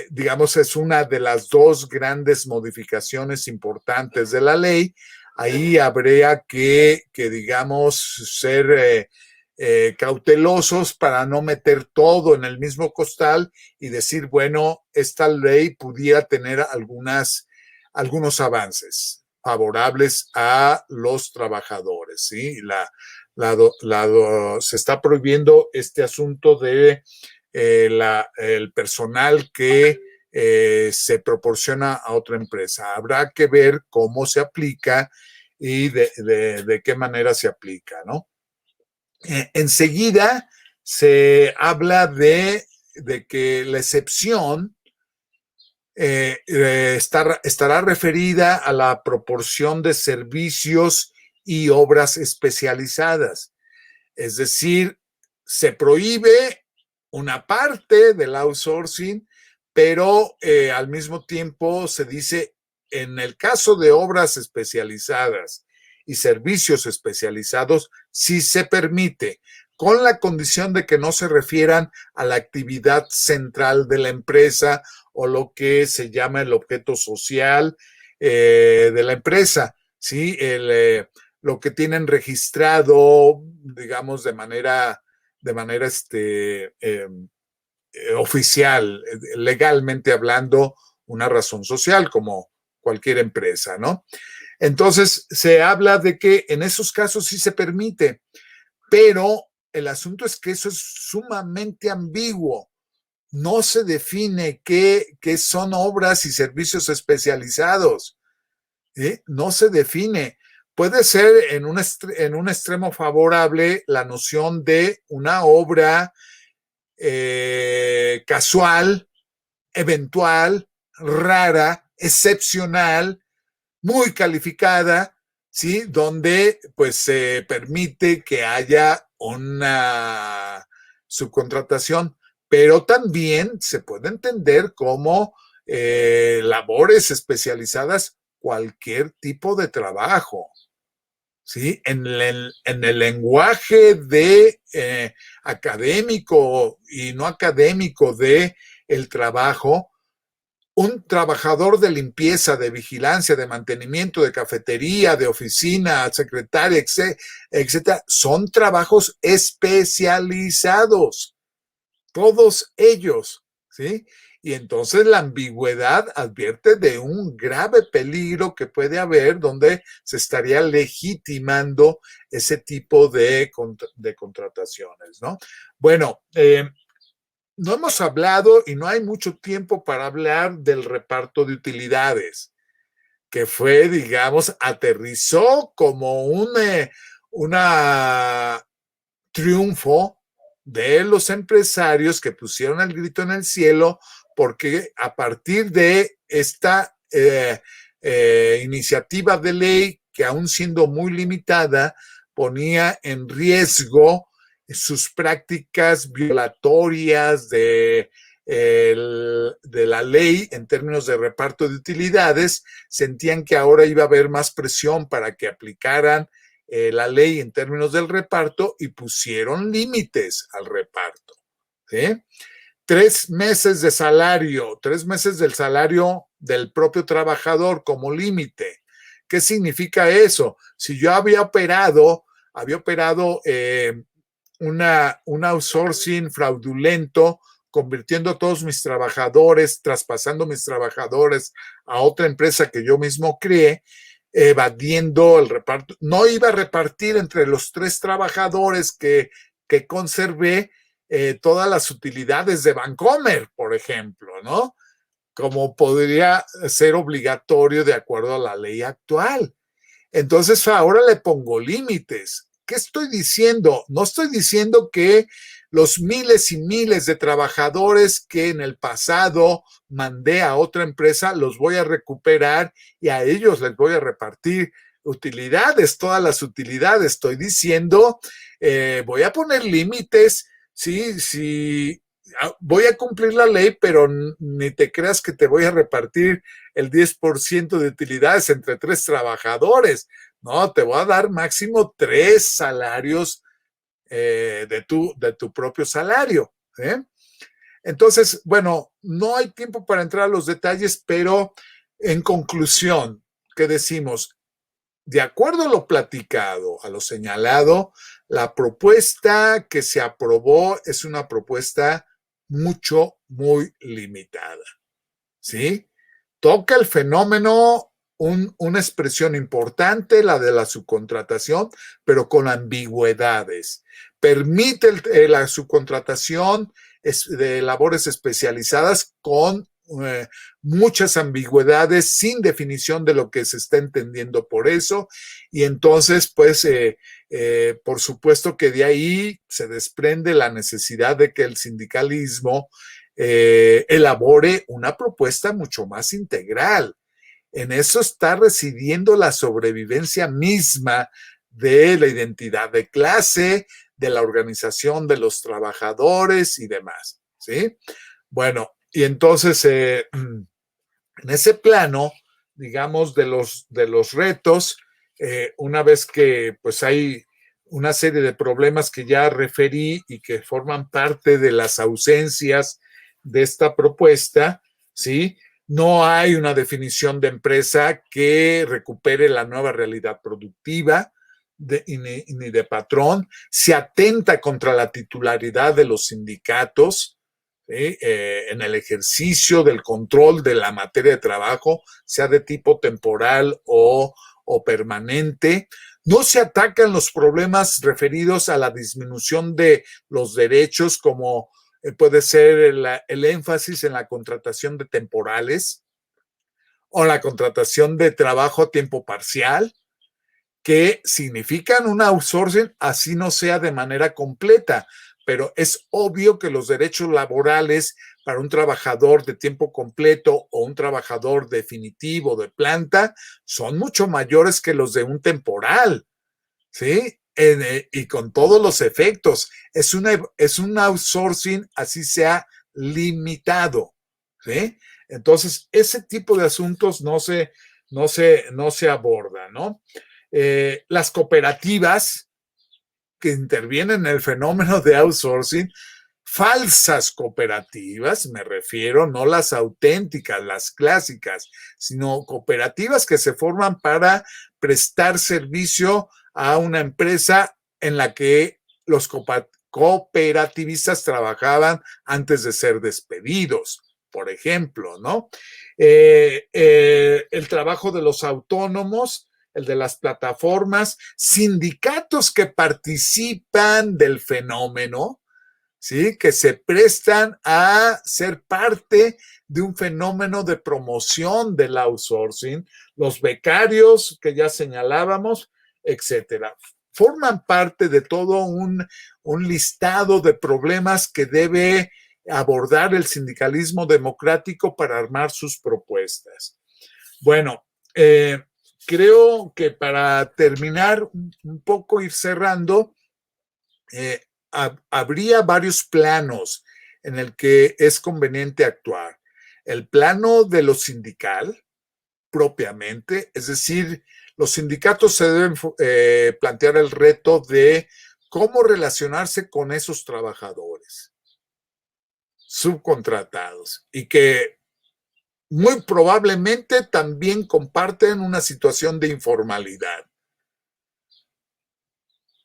Digamos, es una de las dos grandes modificaciones importantes de la ley. Ahí habría que digamos, ser cautelosos para no meter todo en el mismo costal y decir, bueno, esta ley pudiera tener algunos avances favorables a los trabajadores, ¿sí? Se está prohibiendo este asunto de el personal que se proporciona a otra empresa. Habrá que ver cómo se aplica y de qué manera se aplica, ¿no? Enseguida se habla de que la excepción estará referida a la proporción de servicios y obras especializadas. Es decir, se prohíbe una parte del outsourcing, pero al mismo tiempo se dice en el caso de obras especializadas y servicios especializados, sí se permite, con la condición de que no se refieran a la actividad central de la empresa o lo que se llama el objeto social de la empresa, ¿sí? Lo que tienen registrado, digamos, de manera oficial, legalmente hablando, una razón social, como cualquier empresa, ¿no? Entonces, se habla de que en esos casos sí se permite, pero el asunto es que eso es sumamente ambiguo. No se define qué son obras y servicios especializados. No se define. Puede ser en un extremo favorable la noción de una obra casual, eventual, rara, excepcional, muy calificada, ¿sí? Donde pues se permite que haya una subcontratación, pero también se puede entender como labores especializadas, cualquier tipo de trabajo, ¿sí? En el lenguaje de académico y no académico de el trabajo, un trabajador de limpieza, de vigilancia, de mantenimiento, de cafetería, de oficina, secretaria, etcétera, son trabajos especializados, todos ellos, ¿sí? Y entonces la ambigüedad advierte de un grave peligro que puede haber donde se estaría legitimando ese tipo de contrataciones, ¿no? Bueno, no hemos hablado y no hay mucho tiempo para hablar del reparto de utilidades, que fue, digamos, aterrizó como una triunfo de los empresarios que pusieron el grito en el cielo porque a partir de esta iniciativa de ley que aún siendo muy limitada ponía en riesgo sus prácticas violatorias de la ley en términos de reparto de utilidades, sentían que ahora iba a haber más presión para que aplicaran la ley en términos del reparto y pusieron límites al reparto, ¿sí? 3 meses de salario, 3 meses del salario del propio trabajador como límite. ¿Qué significa eso? Si yo había operado un outsourcing fraudulento, convirtiendo a todos mis trabajadores, traspasando mis trabajadores a otra empresa que yo mismo creé, evadiendo el reparto. No iba a repartir entre los 3 trabajadores que conservé todas las utilidades de Bancomer, por ejemplo, ¿no? Como podría ser obligatorio de acuerdo a la ley actual. Entonces ahora le pongo límites. ¿Qué estoy diciendo? No estoy diciendo que los miles y miles de trabajadores que en el pasado mandé a otra empresa los voy a recuperar y a ellos les voy a repartir utilidades, todas las utilidades. Estoy diciendo, voy a poner límites, sí, voy a cumplir la ley, pero ni te creas que te voy a repartir el 10% de utilidades entre 3 trabajadores. No, te voy a dar máximo 3 salarios de tu propio salario. Entonces, bueno, no hay tiempo para entrar a los detalles, pero en conclusión, ¿qué decimos? De acuerdo a lo platicado, a lo señalado, la propuesta que se aprobó es una propuesta muy limitada, ¿sí? Toca el fenómeno, una expresión importante, la de la subcontratación, pero con ambigüedades. Permite la subcontratación de labores especializadas con muchas ambigüedades, sin definición de lo que se está entendiendo por eso, y entonces, pues, por supuesto que de ahí se desprende la necesidad de que el sindicalismo elabore una propuesta mucho más integral. En eso está residiendo la sobrevivencia misma de la identidad de clase, de la organización de los trabajadores y demás, ¿sí? Bueno, y entonces en ese plano, digamos, de los retos, una vez que pues hay una serie de problemas que ya referí y que forman parte de las ausencias de esta propuesta, ¿sí? No hay una definición de empresa que recupere la nueva realidad productiva ni de patrón. Se atenta contra la titularidad de los sindicatos, ¿sí? En el ejercicio del control de la materia de trabajo, sea de tipo temporal o permanente. No se atacan los problemas referidos a la disminución de los derechos, como puede ser el énfasis en la contratación de temporales o la contratación de trabajo a tiempo parcial, que significan un outsourcing, así no sea de manera completa, pero es obvio que los derechos laborales para un trabajador de tiempo completo o un trabajador definitivo de planta son mucho mayores que los de un temporal, ¿sí? Y con todos los efectos. Es un outsourcing, así sea limitado, ¿sí? Entonces, ese tipo de asuntos no se aborda, ¿no? Las cooperativas que intervienen en el fenómeno de outsourcing, falsas cooperativas, me refiero, no las auténticas, las clásicas, sino cooperativas que se forman para prestar servicio a una empresa en la que los cooperativistas trabajaban antes de ser despedidos, por ejemplo, ¿no? El trabajo de los autónomos, el de las plataformas, sindicatos que participan del fenómeno, ¿sí? Que se prestan a ser parte de un fenómeno de promoción del outsourcing, los becarios que ya señalábamos, etcétera. Forman parte de todo un listado de problemas que debe abordar el sindicalismo democrático para armar sus propuestas. Bueno, creo que para terminar un poco, ir cerrando, habría varios planos en el que es conveniente actuar. El plano de lo sindical, propiamente, es decir, los sindicatos se deben plantear el reto de cómo relacionarse con esos trabajadores subcontratados y que muy probablemente también comparten una situación de informalidad.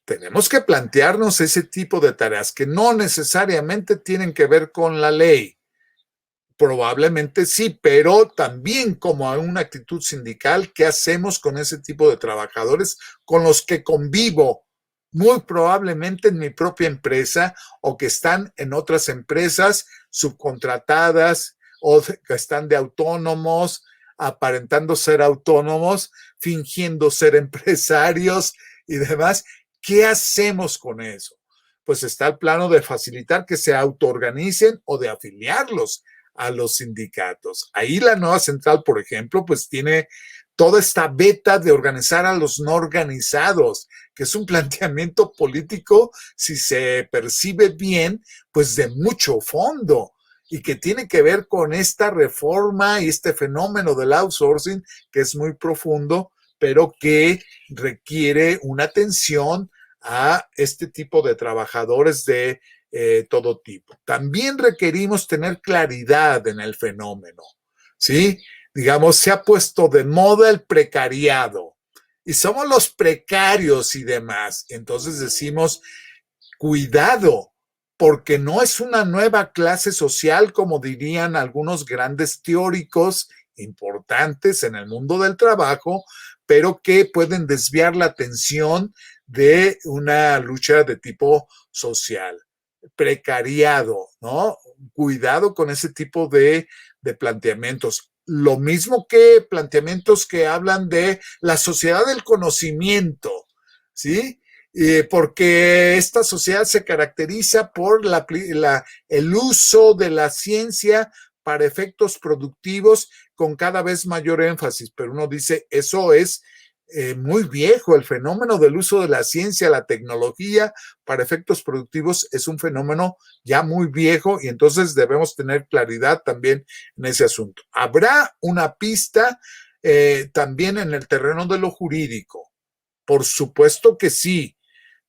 Tenemos que plantearnos ese tipo de tareas que no necesariamente tienen que ver con la ley. Probablemente sí, pero también como una actitud sindical, ¿qué hacemos con ese tipo de trabajadores con los que convivo? Muy probablemente en mi propia empresa o que están en otras empresas subcontratadas o que están de autónomos, aparentando ser autónomos, fingiendo ser empresarios y demás. ¿Qué hacemos con eso? Pues está el plano de facilitar que se autoorganicen o de afiliarlos a los sindicatos. Ahí la nueva central, por ejemplo, pues tiene toda esta beta de organizar a los no organizados, que es un planteamiento político, si se percibe bien, pues de mucho fondo y que tiene que ver con esta reforma y este fenómeno del outsourcing, que es muy profundo, pero que requiere una atención a este tipo de trabajadores de todo tipo. También requerimos tener claridad en el fenómeno, ¿sí? Digamos, se ha puesto de moda el precariado y somos los precarios y demás. Entonces decimos, cuidado, porque no es una nueva clase social, como dirían algunos grandes teóricos importantes en el mundo del trabajo, pero que pueden desviar la atención de una lucha de tipo social. Precariado, ¿no? Cuidado con ese tipo de planteamientos. Lo mismo que planteamientos que hablan de la sociedad del conocimiento, ¿sí? Porque esta sociedad se caracteriza por el uso de la ciencia para efectos productivos con cada vez mayor énfasis, pero uno dice, eso es muy viejo. El fenómeno del uso de la ciencia, la tecnología para efectos productivos es un fenómeno ya muy viejo y entonces debemos tener claridad también en ese asunto. Habrá una pista también en el terreno de lo jurídico. Por supuesto que sí.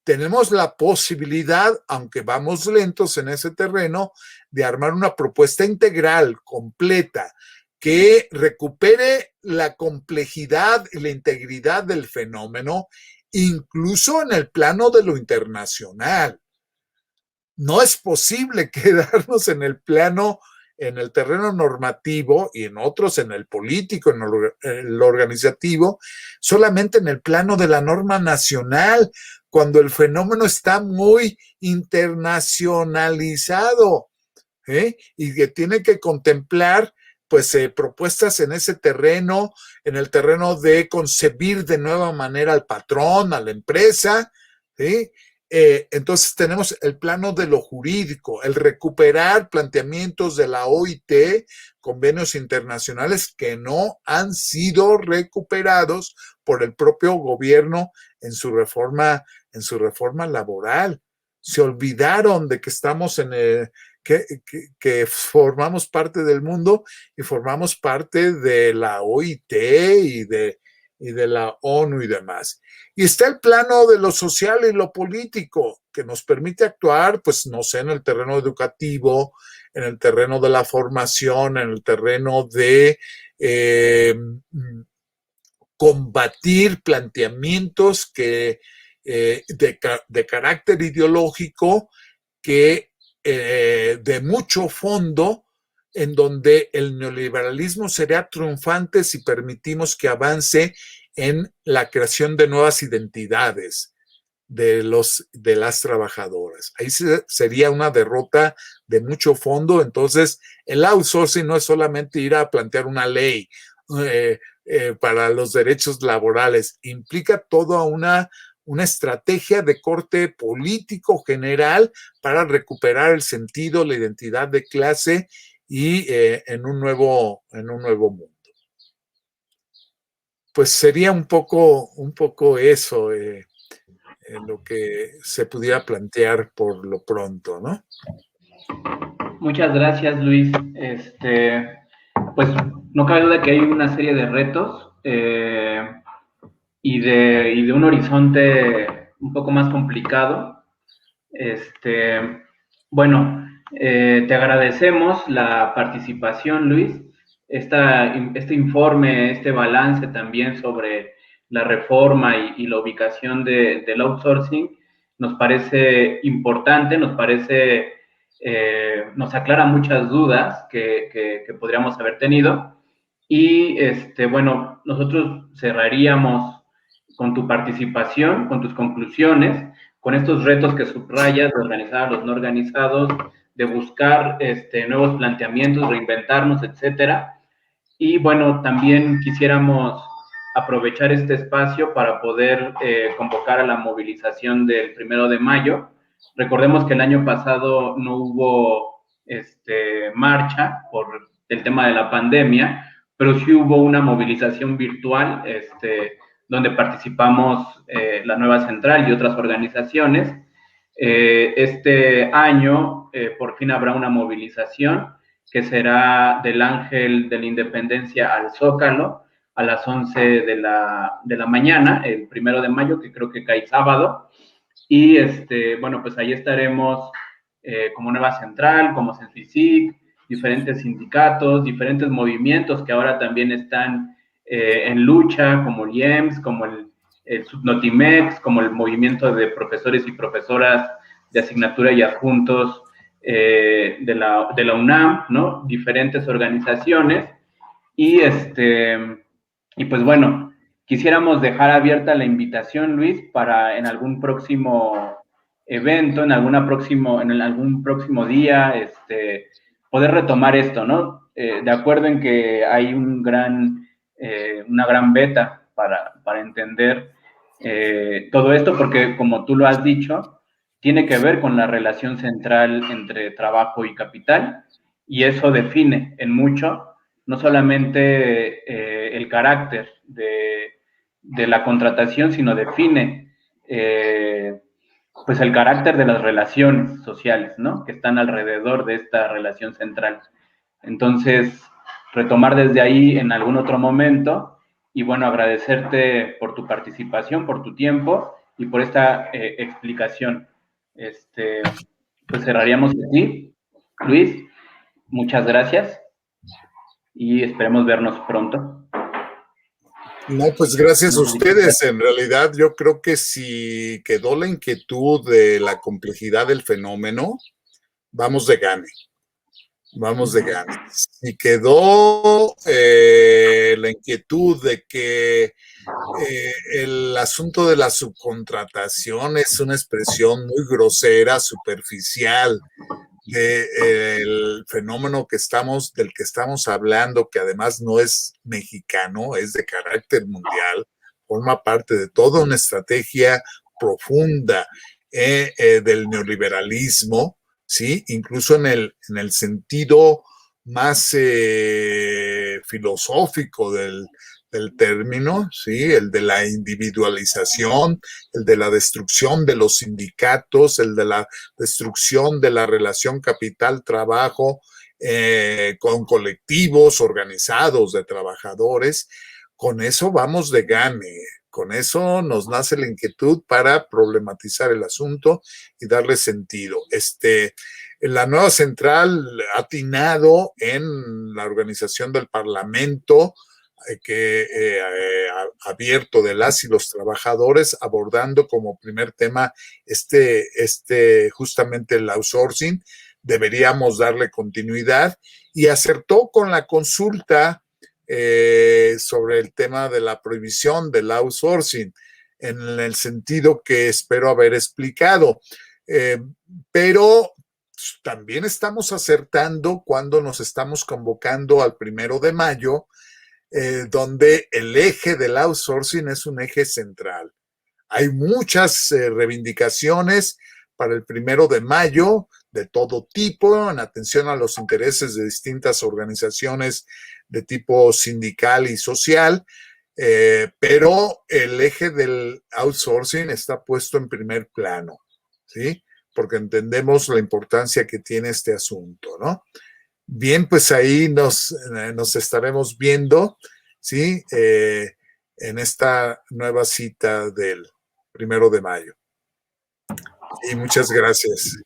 Tenemos la posibilidad, aunque vamos lentos en ese terreno, de armar una propuesta integral, completa, que recupere la complejidad y la integridad del fenómeno, incluso en el plano de lo internacional. No es posible quedarnos en el plano, en el terreno normativo y en otros, en el político, en el organizativo, solamente en el plano de la norma nacional, cuando el fenómeno está muy internacionalizado, y que tiene que contemplar pues propuestas en ese terreno, en el terreno de concebir de nueva manera al patrón, a la empresa, ¿sí? Entonces tenemos el plano de lo jurídico, el recuperar planteamientos de la OIT, convenios internacionales que no han sido recuperados por el propio gobierno en su reforma laboral. Se olvidaron de que estamos en el, que formamos parte del mundo y formamos parte de la OIT y de la ONU y demás. Y está el plano de lo social y lo político, que nos permite actuar, pues no sé, en el terreno educativo, en el terreno de la formación, en el terreno de combatir planteamientos que, de carácter ideológico que de mucho fondo, en donde el neoliberalismo será triunfante si permitimos que avance en la creación de nuevas identidades de las trabajadoras. Ahí sería una derrota de mucho fondo. Entonces, el outsourcing no es solamente ir a plantear una ley para los derechos laborales, implica toda una estrategia de corte político general para recuperar el sentido, la identidad de clase y en un nuevo mundo. Pues sería un poco eso lo que se pudiera plantear por lo pronto, ¿no? Muchas gracias, Luis. Pues no cabe duda que hay una serie de retos y de un horizonte un poco más complicado. Bueno, te agradecemos la participación, Luis. Este informe, este balance también sobre la reforma y la ubicación del outsourcing nos parece importante, nos aclara muchas dudas que podríamos haber tenido. Y bueno, nosotros cerraríamos con tu participación, con tus conclusiones, con estos retos que subrayas de organizar a los no organizados, de buscar nuevos planteamientos, reinventarnos, etcétera. Y bueno, también quisiéramos aprovechar este espacio para poder convocar a la movilización del 1 de mayo. Recordemos que el año pasado no hubo marcha por el tema de la pandemia, pero sí hubo una movilización virtual donde participamos la Nueva Central y otras organizaciones. Este año por fin habrá una movilización que será del Ángel de la Independencia al Zócalo a las 11 de la mañana, el 1 de mayo, que creo que cae sábado. Y bueno, pues ahí estaremos como Nueva Central, como Cenfisic, diferentes sindicatos, diferentes movimientos que ahora también están en lucha, como el IEMS, como el Subnotimex, como el movimiento de profesores y profesoras de asignatura y adjuntos de la UNAM, ¿no? Diferentes organizaciones. Y, y pues bueno, quisiéramos dejar abierta la invitación, Luis, para en algún próximo evento, en algún próximo día, poder retomar esto, ¿no? De acuerdo en que hay una gran beta para entender todo esto, porque como tú lo has dicho, tiene que ver con la relación central entre trabajo y capital, y eso define en mucho no solamente el carácter de la contratación, sino define pues el carácter de las relaciones sociales, ¿no? Que están alrededor de esta relación central. Entonces, retomar desde ahí en algún otro momento Y bueno, agradecerte por tu participación, por tu tiempo y por esta explicación. Pues cerraríamos aquí. Luis, muchas gracias y esperemos vernos pronto. No, pues gracias a ustedes. En realidad yo creo que si quedó la inquietud de la complejidad del fenómeno, vamos de gane. Vamos de gane. Si quedó la inquietud de que el asunto de la subcontratación es una expresión muy grosera, superficial, del fenómeno del que estamos hablando, que además no es mexicano, es de carácter mundial, forma parte de toda una estrategia profunda del neoliberalismo, ¿sí? Incluso en el sentido más filosófico del término, ¿sí? El de la individualización, el de la destrucción de los sindicatos, el de la destrucción de la relación capital-trabajo con colectivos organizados de trabajadores. Con eso vamos de gane. Con eso nos nace la inquietud para problematizar el asunto y darle sentido. La nueva central ha atinado en la organización del Parlamento, abierto de las y los trabajadores, abordando como primer tema justamente el outsourcing. Deberíamos darle continuidad, y acertó con la consulta sobre el tema de la prohibición del outsourcing, en el sentido que espero haber explicado. Pero también estamos acertando cuando nos estamos convocando al 1 de mayo, donde el eje del outsourcing es un eje central. Hay muchas reivindicaciones para el 1 de mayo de todo tipo, en atención a los intereses de distintas organizaciones de tipo sindical y social, pero el eje del outsourcing está puesto en primer plano, ¿sí? Porque entendemos la importancia que tiene este asunto, ¿no? Bien, pues ahí nos estaremos viendo, ¿sí? En esta nueva cita del 1 de mayo. Y muchas gracias.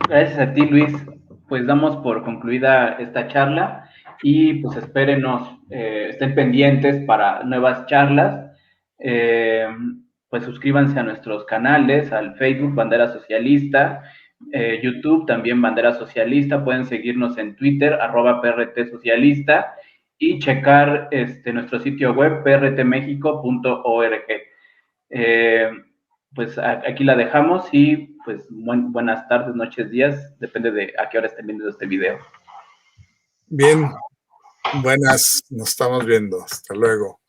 Gracias a ti, Luis. Pues damos por concluida esta charla y pues espérenos, estén pendientes para nuevas charlas. Pues suscríbanse a nuestros canales, al Facebook Bandera Socialista, YouTube también Bandera Socialista, pueden seguirnos en Twitter, @PRT Socialista, y checar nuestro sitio web prtmexico.org. Pues aquí la dejamos y pues buenas tardes, noches, días, depende de a qué hora estén viendo este video. Bien, buenas, nos estamos viendo. Hasta luego.